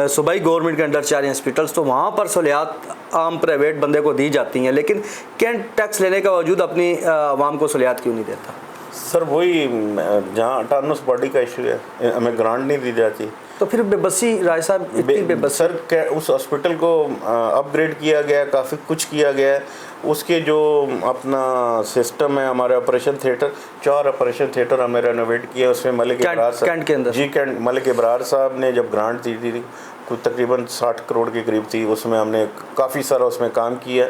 सूबाई गवर्नमेंट के अंडर चार हॉस्पिटल्स, तो वहाँ पर सहूलियात आम प्राइवेट बंदे को दी जाती हैं, लेकिन कैंट टैक्स लेने के बावजूद अपनी आवाम को सहूलियात क्यों नहीं देता? सर वही जहाँ अटानमस बॉडी का इशू है, हमें ग्रांट नहीं दी जाती, तो फिर बेबसी राय साहब, इतनी बेबसी। सर उस हॉस्पिटल को अपग्रेड किया गया, काफ़ी कुछ किया गया है, उसके जो अपना सिस्टम है, हमारे ऑपरेशन थिएटर, 4 ऑपरेशन थिएटर हमने रेनोवेट किया, उसमें मलिक इब्रार साहब कैंट के अंदर जी, कैंट मलिक इब्रार साहब ने जब ग्रांट दी थी कुछ तकरीबन 60 करोड़ के करीब थी, उसमें हमने काफ़ी सारा उसमें काम किया।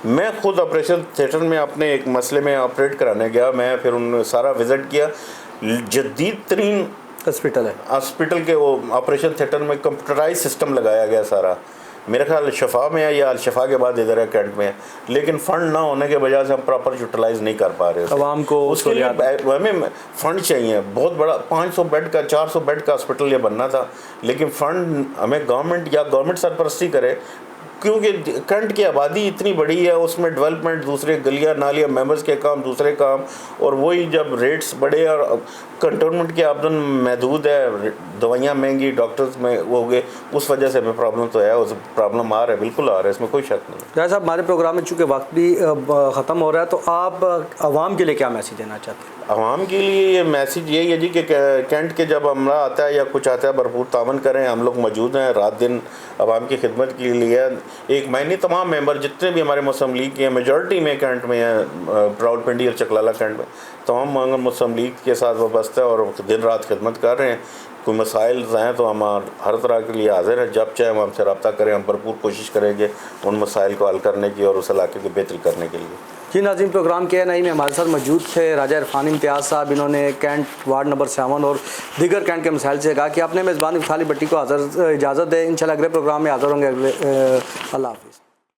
मैं खुद ऑपरेशन थिएटर में अपने एक मसले में ऑपरेट कराने गया, मैं फिर उन्होंने सारा विज़िट किया, जदीद तरीन हॉस्पिटल है। हॉस्पिटल के वो ऑपरेशन थिएटर में कंप्यूटराइज सिस्टम लगाया गया सारा। मेरा ख्याल शफा में है या अल शफा के बाद इधर है कैंट में है, लेकिन फ़ंड ना होने के वजह से हम प्रॉपर यूटिलाइज नहीं कर पा रहे। आवाम को उसके लिए हमें फ़ंड चाहिए बहुत बड़ा, 500 बेड का 400 बेड का हॉस्पिटल ये बनना था, लेकिन फ़ंड हमें गवर्नमेंट या गवर्नमेंट सरपरस्ती करे, क्योंकि कैंट की आबादी इतनी बड़ी है, उसमें डेवलपमेंट दूसरे गलियाँ नालियाँ मेंबर्स के काम दूसरे काम, और वही जब रेट्स बढ़े और कंटोनमेंट की आमदन महदूद है, दवाइयाँ महंगी, डॉक्टर्स में वो हो गए, उस वजह से हमें प्रॉब्लम तो है, उस प्रॉब्लम आ रहा है, बिल्कुल आ रहा है, इसमें कोई शक नहीं। जैसा साहब हमारे प्रोग्राम में चूँकि वक्त भी ख़त्म हो रहा है, तो आप आवाम के लिए क्या मैसेज देना चाहते हैं? आवाम के लिए ये मैसेज यही है जी कि कैंट के जब हमला आता है या कुछ आता है भरपूर तावन करें, हम लोग मौजूद हैं रात दिन आवाम की खिदमत के लिए। एक महीने तमाम मेंबर जितने भी हमारे मुस्लिम लीग के हैं, मेजॉरिटी में कैंट में है, रावलपिंडी और चकलाला कैंट में तमाम मुस्लिम लीग के साथ वाबस्ता है और दिन रात खिदमत कर रहे हैं। कोई मसाइल हैं तो हम हर तरह के लिए हाजिर हैं, जब चाहे हम हमसे रब्ता करें, हम भरपूर कोशिश करेंगे उन मसाइल को हल करने की और उस इलाके की बेहतरी करने के लिए। जी नाज़रीन, प्रोग्राम के नहीं में हमारे साथ मौजूद थे राजा इरफान इम्तियाज़ साहब। इन्होंने कैंट वार्ड नंबर 7 और दीगर कैंट के मसाइल से कहा कि अपने मेज़बान इफ्ताली भट्टी को इजाज़त दें। इंशाल्लाह अगले प्रोग्राम में हाज़िर होंगे। अल्लाह हाफ़िज़।